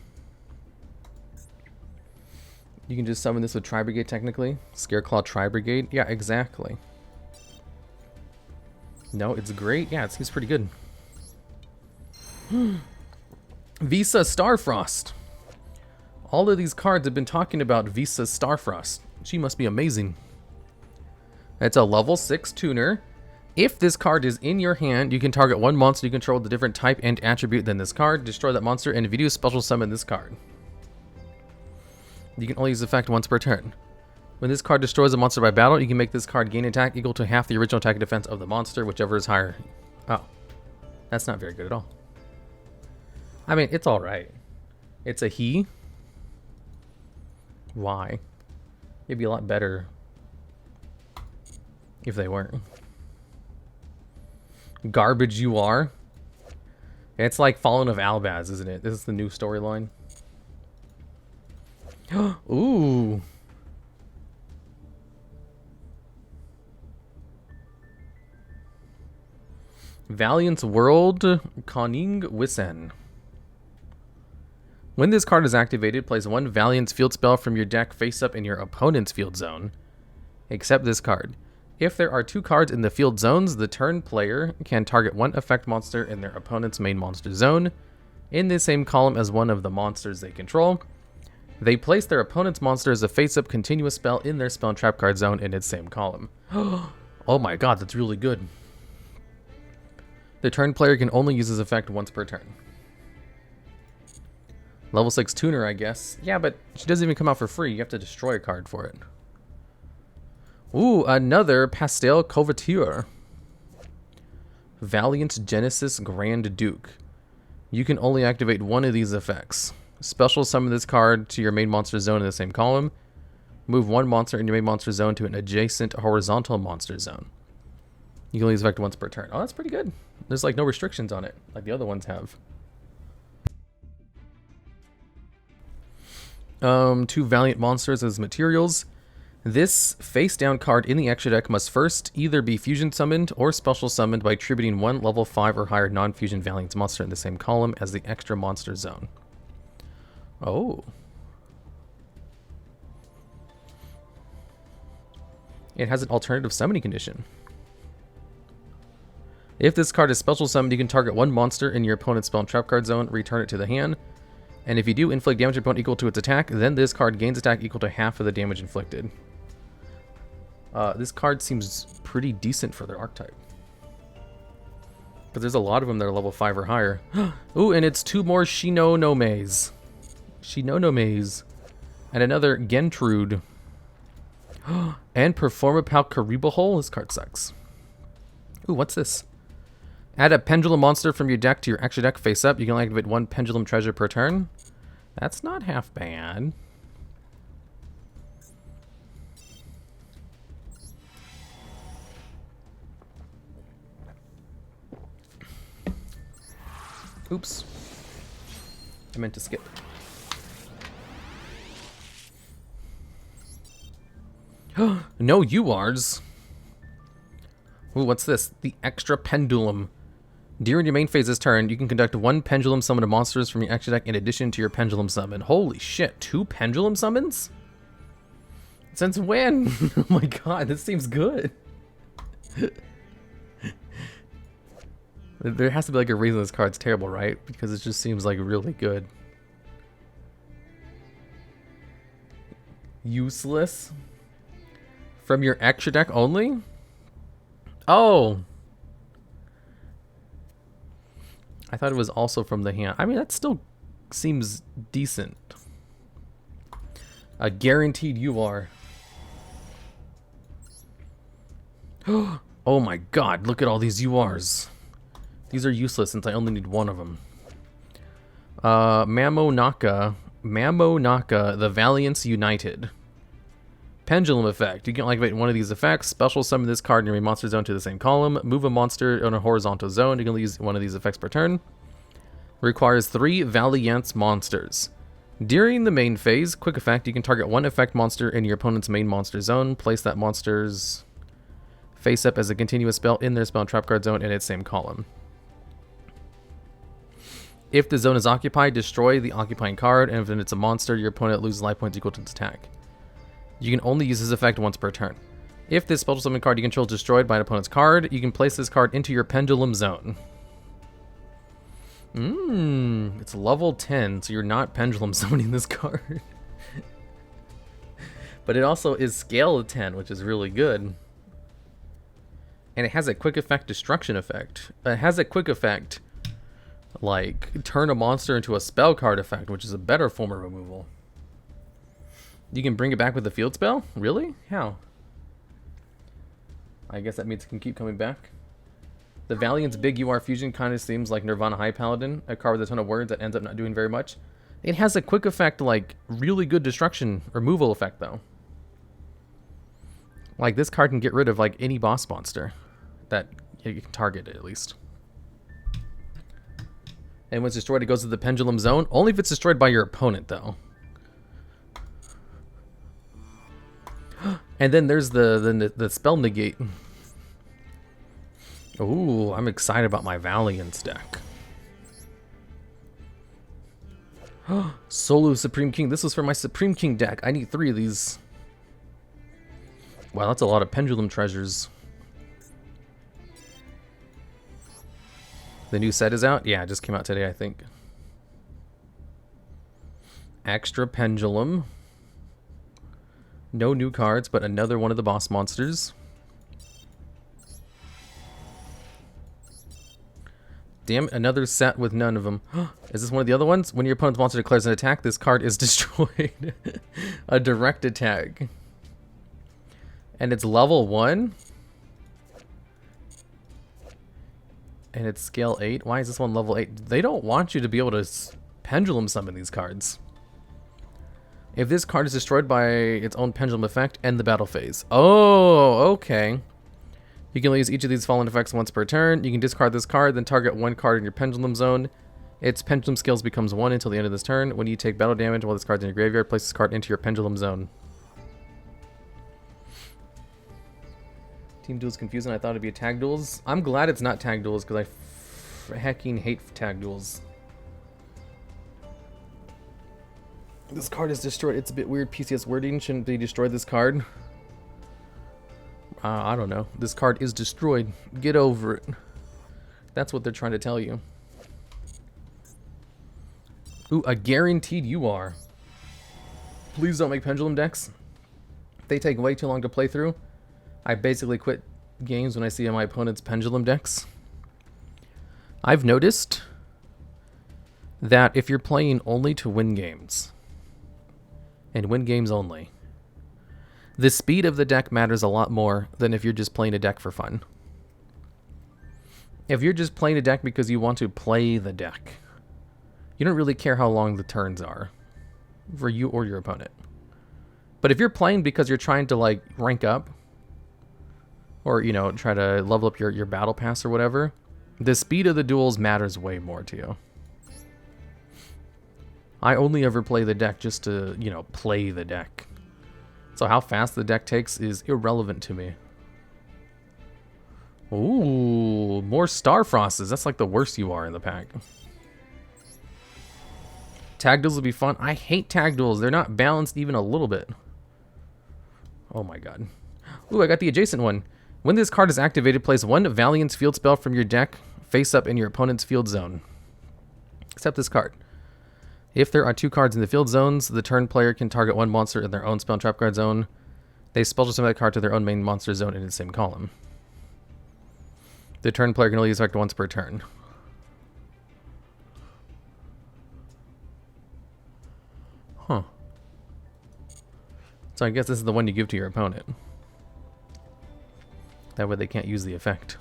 You can just summon this with Tri-Brigade, technically. Scareclaw Tri-Brigade. Yeah, exactly. No, it's great. Yeah, it seems pretty good. Visa Starfrost. All of these cards have been talking about Visa Starfrost. She must be amazing. It's a level 6 tuner. If this card is in your hand, you can target 1 monster you control with a different type and attribute than this card. Destroy that monster, and if you do, special summon this card. You can only use the effect once per turn. When this card destroys a monster by battle, you can make this card gain attack equal to half the original attack and defense of the monster, whichever is higher. Oh, that's not very good at all. I mean, it's alright. It's a he. Why? It'd be a lot better if they weren't. Garbage you are. It's like Fallen of Albaz, isn't it? This is the new storyline. Ooh. Valiant's World Koning Wisen. When this card is activated, place 1 Valiant's field spell from your deck face up in your opponent's field zone, except this card. If there are 2 cards in the field zones, the turn player can target 1 effect monster in their opponent's main monster zone in the same column as one of the monsters they control. They place their opponent's monster as a face-up continuous spell in their spell and trap card zone in its same column. Oh my god, that's really good. The turn player can only use this effect once per turn. Level 6 tuner, I guess. Yeah, but she doesn't even come out for free. You have to destroy a card for it. Ooh, another Pastel Couverture. Valiant Genesis Grand Duke. You can only activate 1 of these effects. Special summon this card to your main monster zone in the same column. Move 1 monster in your main monster zone to an adjacent horizontal monster zone. You can only use effect once per turn. Oh, that's pretty good. There's like no restrictions on it, like the other ones have. 2 Valiant monsters as materials. This face-down card in the extra deck must first either be fusion summoned or special summoned by attributing 1 level 5 or higher non-fusion Valiant monster in the same column as the extra monster zone. Oh. It has an alternative summoning condition. If this card is special summoned, you can target 1 monster in your opponent's spell and trap card zone, return it to the hand. And if you do, inflict damage to your opponent equal to its attack, then this card gains attack equal to half of the damage inflicted. This card seems pretty decent for their archetype. But there's a lot of them that are level 5 or higher. Ooh, and it's 2 more Shinonomes. Shinonomes. And another Gentrude. And Performapal Kariba Hole. This card sucks. Ooh, what's this? Add a pendulum monster from your deck to your extra deck face up. You can only activate 1 pendulum treasure per turn. That's not half bad. Oops. I meant to skip. No URs. Ooh, what's this? The extra pendulum. During your main phase this turn, you can conduct 1 pendulum summon of monsters from your extra deck in addition to your pendulum summon. Holy shit, 2 pendulum summons? Since when? Oh my god, this seems good. There has to be like a reason this card's terrible, right? Because it just seems like really good. Useless? From your extra deck only? Oh! I thought it was also from the hand. I mean, that still seems decent. A guaranteed UR. Oh my god, look at all these URs. These are useless since I only need 1 of them. Mamonaka, the Valiants United. Pendulum effect. You can activate 1 of these effects. Special summon this card in your monster zone to the same column. Move a monster on a horizontal zone. You can use 1 of these effects per turn. Requires 3 Valiants monsters. During the main phase, quick effect, you can target 1 effect monster in your opponent's main monster zone. Place that monster's face up as a continuous spell in their spell and trap card zone in its same column. If the zone is occupied, destroy the occupying card, and if it's a monster, your opponent loses life points equal to its attack. You can only use this effect once per turn. If this special summon card you control is destroyed by an opponent's card, you can place this card into your pendulum zone. It's level 10, so you're not pendulum summoning this card. But it also is scale of 10, which is really good. And it has a quick effect destruction effect. It has a quick effect like turn a monster into a spell card effect, which is a better form of removal. You can bring it back with a field spell? Really? How? I guess that means it can keep coming back. The Valiant's big UR fusion kind of seems like Nirvana High Paladin, a card with a ton of words that ends up not doing very much. It has a quick effect, like really good destruction removal effect though. Like this card can get rid of like any boss monster that you can target at least. And when it's destroyed, it goes to the pendulum zone. Only if it's destroyed by your opponent though. And then there's the spell negate. Ooh, I'm excited about my Valiants deck. Solo Supreme King. This was for my Supreme King deck. I need 3 of these. Wow, that's a lot of pendulum treasures. The new set is out? Yeah, it just came out today, I think. Extra pendulum. No new cards, but another one of the boss monsters. Damn it, another set with none of them. Is this one of the other ones? When your opponent's monster declares an attack, this card is destroyed. A direct attack. And it's level 1? And it's scale 8? Why is this one level 8? They don't want you to be able to pendulum summon these cards. If this card is destroyed by its own pendulum effect, end the battle phase. Oh, okay. You can only use each of these fallen effects once per turn. You can discard this card, then target 1 card in your pendulum zone. Its pendulum scales becomes 1 until the end of this turn. When you take battle damage while this card's in your graveyard, place this card into your pendulum zone. Team duels confusing. I thought it'd be a tag duels. I'm glad it's not tag duels because I hecking hate tag duels. This card is destroyed. It's a bit weird. PCS wording. Shouldn't they destroy this card? I don't know. This card is destroyed. Get over it. That's what they're trying to tell you. Ooh, a guaranteed you are. Please don't make pendulum decks. They take way too long to play through. I basically quit games when I see my opponent's pendulum decks. I've noticed that if you're playing only to win games, and win games only, the speed of the deck matters a lot more than if you're just playing a deck for fun. If you're just playing a deck because you want to play the deck, you don't really care how long the turns are for you or your opponent. But if you're playing because you're trying to like rank up or, you know, try to level up your battle pass or whatever, the speed of the duels matters way more to you. I only ever play the deck just to, you know, play the deck. So how fast the deck takes is irrelevant to me. Ooh, more Starfrosts. That's like the worst you are in the pack. Tag duels will be fun. I hate tag duels. They're not balanced even a little bit. Oh my god. Ooh, I got the adjacent one. When this card is activated, place 1 Valiant's field spell from your deck face up in your opponent's field zone. Except this card. If there are 2 cards in the field zones, the turn player can target 1 monster in their own spell and trap card zone. They spell summon that card to their own main monster zone in the same column. The turn player can only use effect once per turn. Huh. So I guess this is the one you give to your opponent. That way they can't use the effect.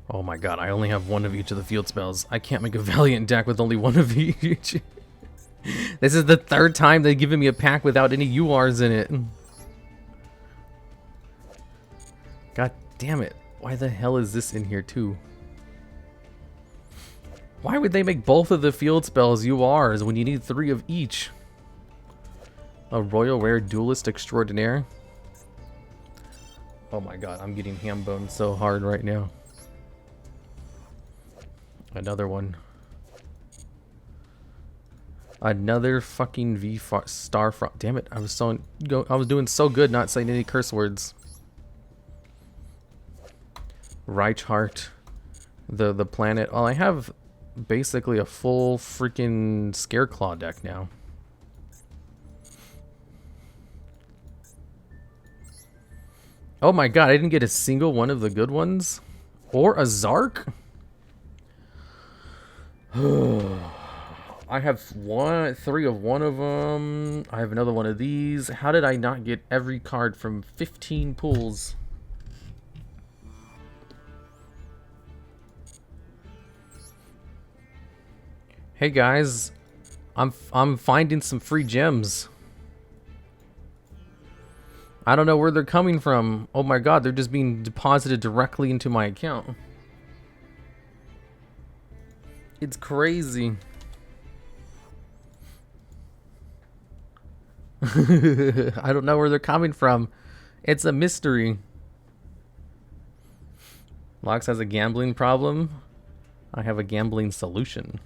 Oh my god, I only have 1 of each of the field spells. I can't make a Valiant deck with only 1 of each. This is the 3rd time they've given me a pack without any URs in it. God damn it. Why the hell is this in here too? Why would they make both of the field spells URs when you need 3 of each? A Royal Rare Duelist Extraordinaire? Oh my god, I'm getting ham boned so hard right now. Another one. Another fucking Starfrost. Damn it, I was doing so good not saying any curse words. Reichhart. The planet. Oh, I have basically a full freaking Scareclaw deck now. Oh my god, I didn't get a single one of the good ones? Or a Zark? I have 3 of one of them. I have another one of these. How did I not get every card from 15 pools? Hey guys, I'm finding some free gems. I don't know where they're coming from. Oh my god, they're just being deposited directly into my account. It's crazy. I don't know where they're coming from. It's a mystery. Lox has a gambling problem. I have a gambling solution.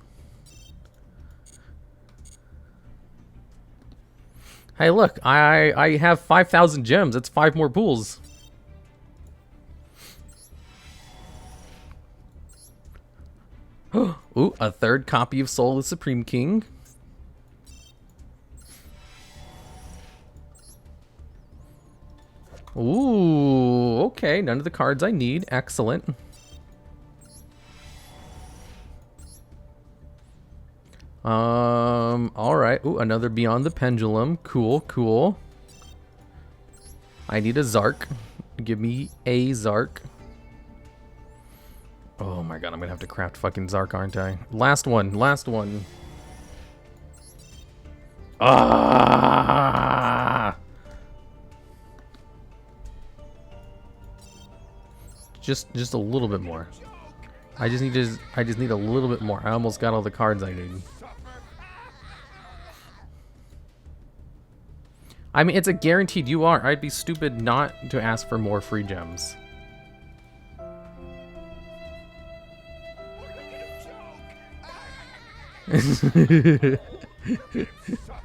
Hey, look, I have 5,000 gems. That's 5 more pools. Ooh, a 3rd copy of Soul of the Supreme King. Ooh, okay, none of the cards I need. Excellent. Alright. Ooh, another Beyond the Pendulum. Cool, cool. I need a Zark. Give me a Zark. Oh my god, I'm gonna have to craft fucking Zark, aren't I? Last one, last one. Ah! Just a little bit more. I just need a little bit more. I almost got all the cards I need. I mean, it's a guaranteed UR. I'd be stupid not to ask for more free gems.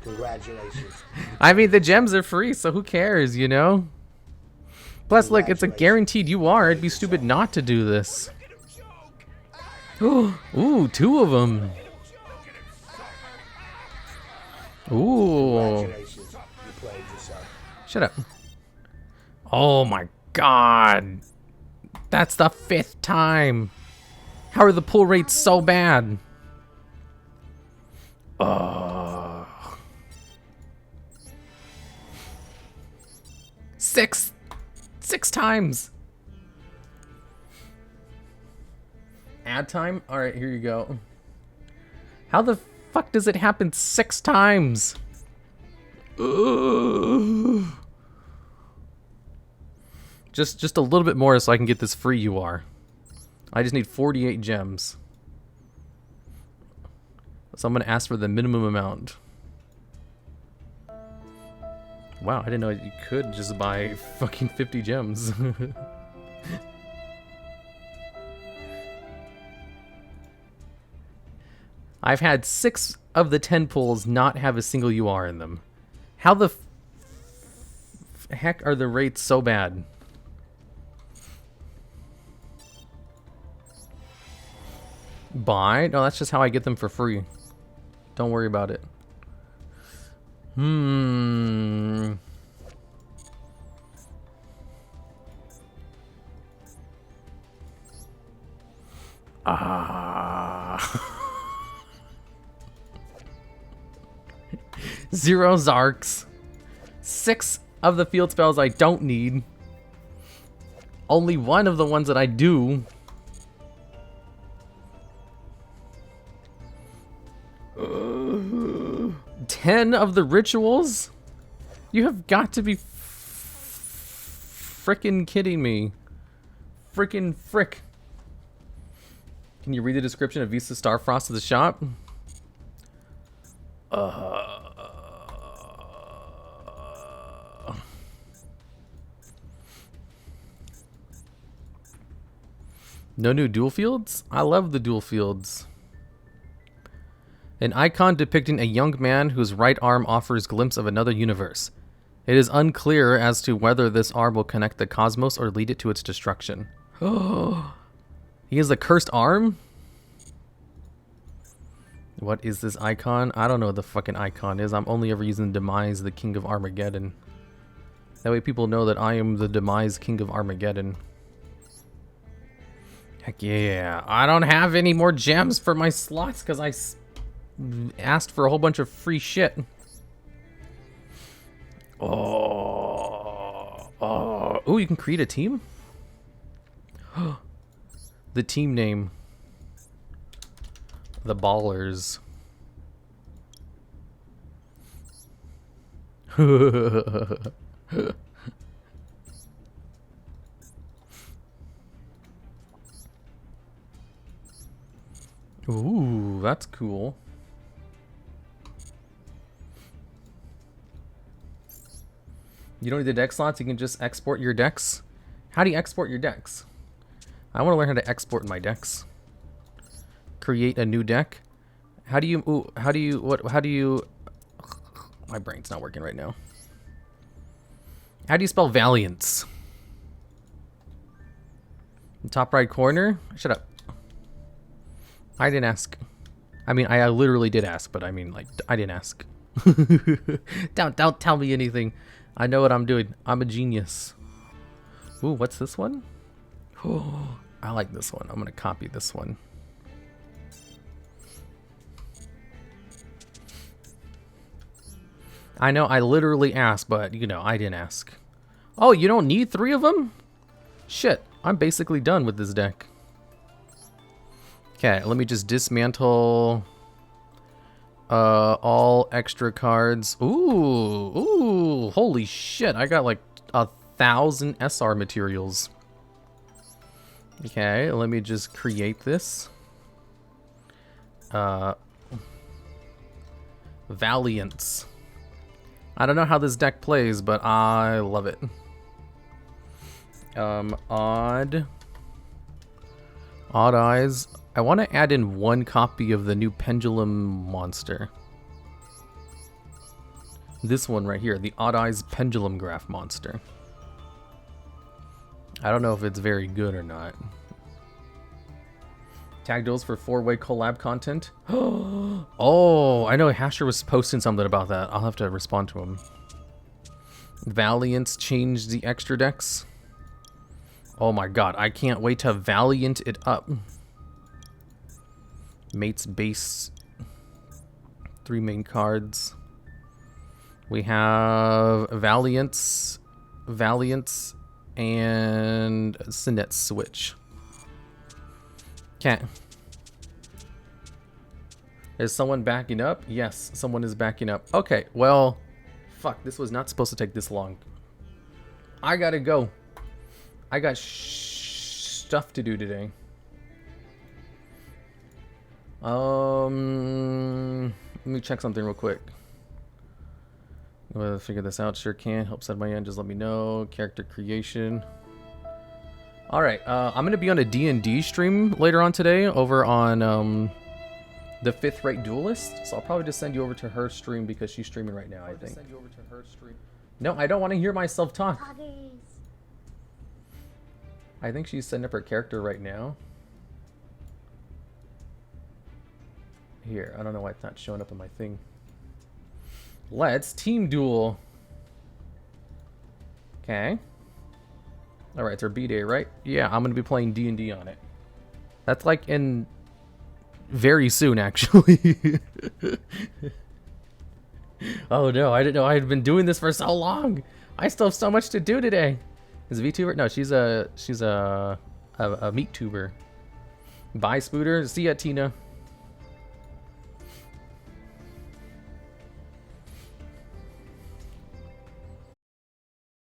Congratulations. I mean, the gems are free, so who cares, you know? Plus, look, it's a guaranteed UR. I'd be stupid not to do this. Ooh, 2 of them. Ooh. Shut up. Oh my god. That's the 5th time. How are the pull rates so bad? Six times. Ad time? Alright, here you go. How the fuck does it happen 6 times? Just a little bit more so I can get this free UR. I just need 48 gems. So I'm gonna ask for the minimum amount. Wow, I didn't know you could just buy fucking 50 gems. I've had 6 of the 10 pulls not have a single UR in them. How the heck are the rates so bad? Buy? No, that's just how I get them for free. Don't worry about it. Zero Zarks. 6 of the field spells I don't need. Only 1 of the ones that I do. Uh, 10 of the rituals? You have got to be frickin' kidding me. Frickin' frick. Can you read the description of Visa Starfrost of the shop? No new dual fields? I love the dual fields. An icon depicting a young man whose right arm offers glimpse of another universe. It is unclear as to whether this arm will connect the cosmos or lead it to its destruction. Oh, he has a cursed arm? What is this icon? I don't know what the fucking icon is. I'm only ever using Demise, the King of Armageddon. That way people know that I am the Demise King of Armageddon. Heck yeah. I don't have any more gems for my slots because I asked for a whole bunch of free shit. Oh, you can create a team? The team name. The Ballers. Ooh, that's cool. You don't need the deck slots, you can just export your decks. How do you export your decks? I want to learn how to export my decks. Create a new deck. How do you, my brain's not working right now. How do you spell Valiants? Top right corner? Shut up. I didn't ask. I mean, I literally did ask, but I mean, like, I didn't ask. Don't tell me anything. I know what I'm doing. I'm a genius. Ooh, what's this one? Oh, I like this one. I'm gonna copy this one. I know I literally asked, but, you know, I didn't ask. Oh, you don't need 3 of them? Shit, I'm basically done with this deck. Okay, let me just dismantle all extra cards. Ooh, holy shit, I got like 1,000 SR materials. Okay, let me just create this. Valiants. I don't know how this deck plays, but I love it. Odd eyes. I want to add in one copy of the new pendulum monster. This one right here, the Odd Eyes Pendulum Graph monster. I don't know if it's very good or not. Tag duels for 4-way collab content. Oh, I know Hasher was posting something about that. I'll have to respond to him. Valiants changed the extra decks. Oh my god, I can't wait to Valiant it up. Mate's base. 3 main cards. We have Valiants, and Sinet Switch. Okay. Is someone backing up? Yes, someone is backing up. Okay, well, fuck, this was not supposed to take this long. I gotta go. I got stuff to do today. Let me check something real quick. I'm gonna figure this out. Sure can. Help set my end. Just let me know. Character creation. All right. I'm gonna be on a D&D stream later on today over on the 5th Rate Duelist. So I'll probably just send you over to her stream because she's streaming right now. I think. Send you over to her stream. No, I don't want to hear myself talk. I think she's setting up her character right now. Here, I don't know why it's not showing up in my thing. Let's team duel. Okay. Alright, it's our B-Day, right? Yeah, I'm going to be playing D&D on it. That's like in... very soon, actually. Oh no, I didn't know I had been doing this for so long. I still have so much to do today. Is VTuber? No, she's a meat tuber. Bye, Spooter. See ya, Tina.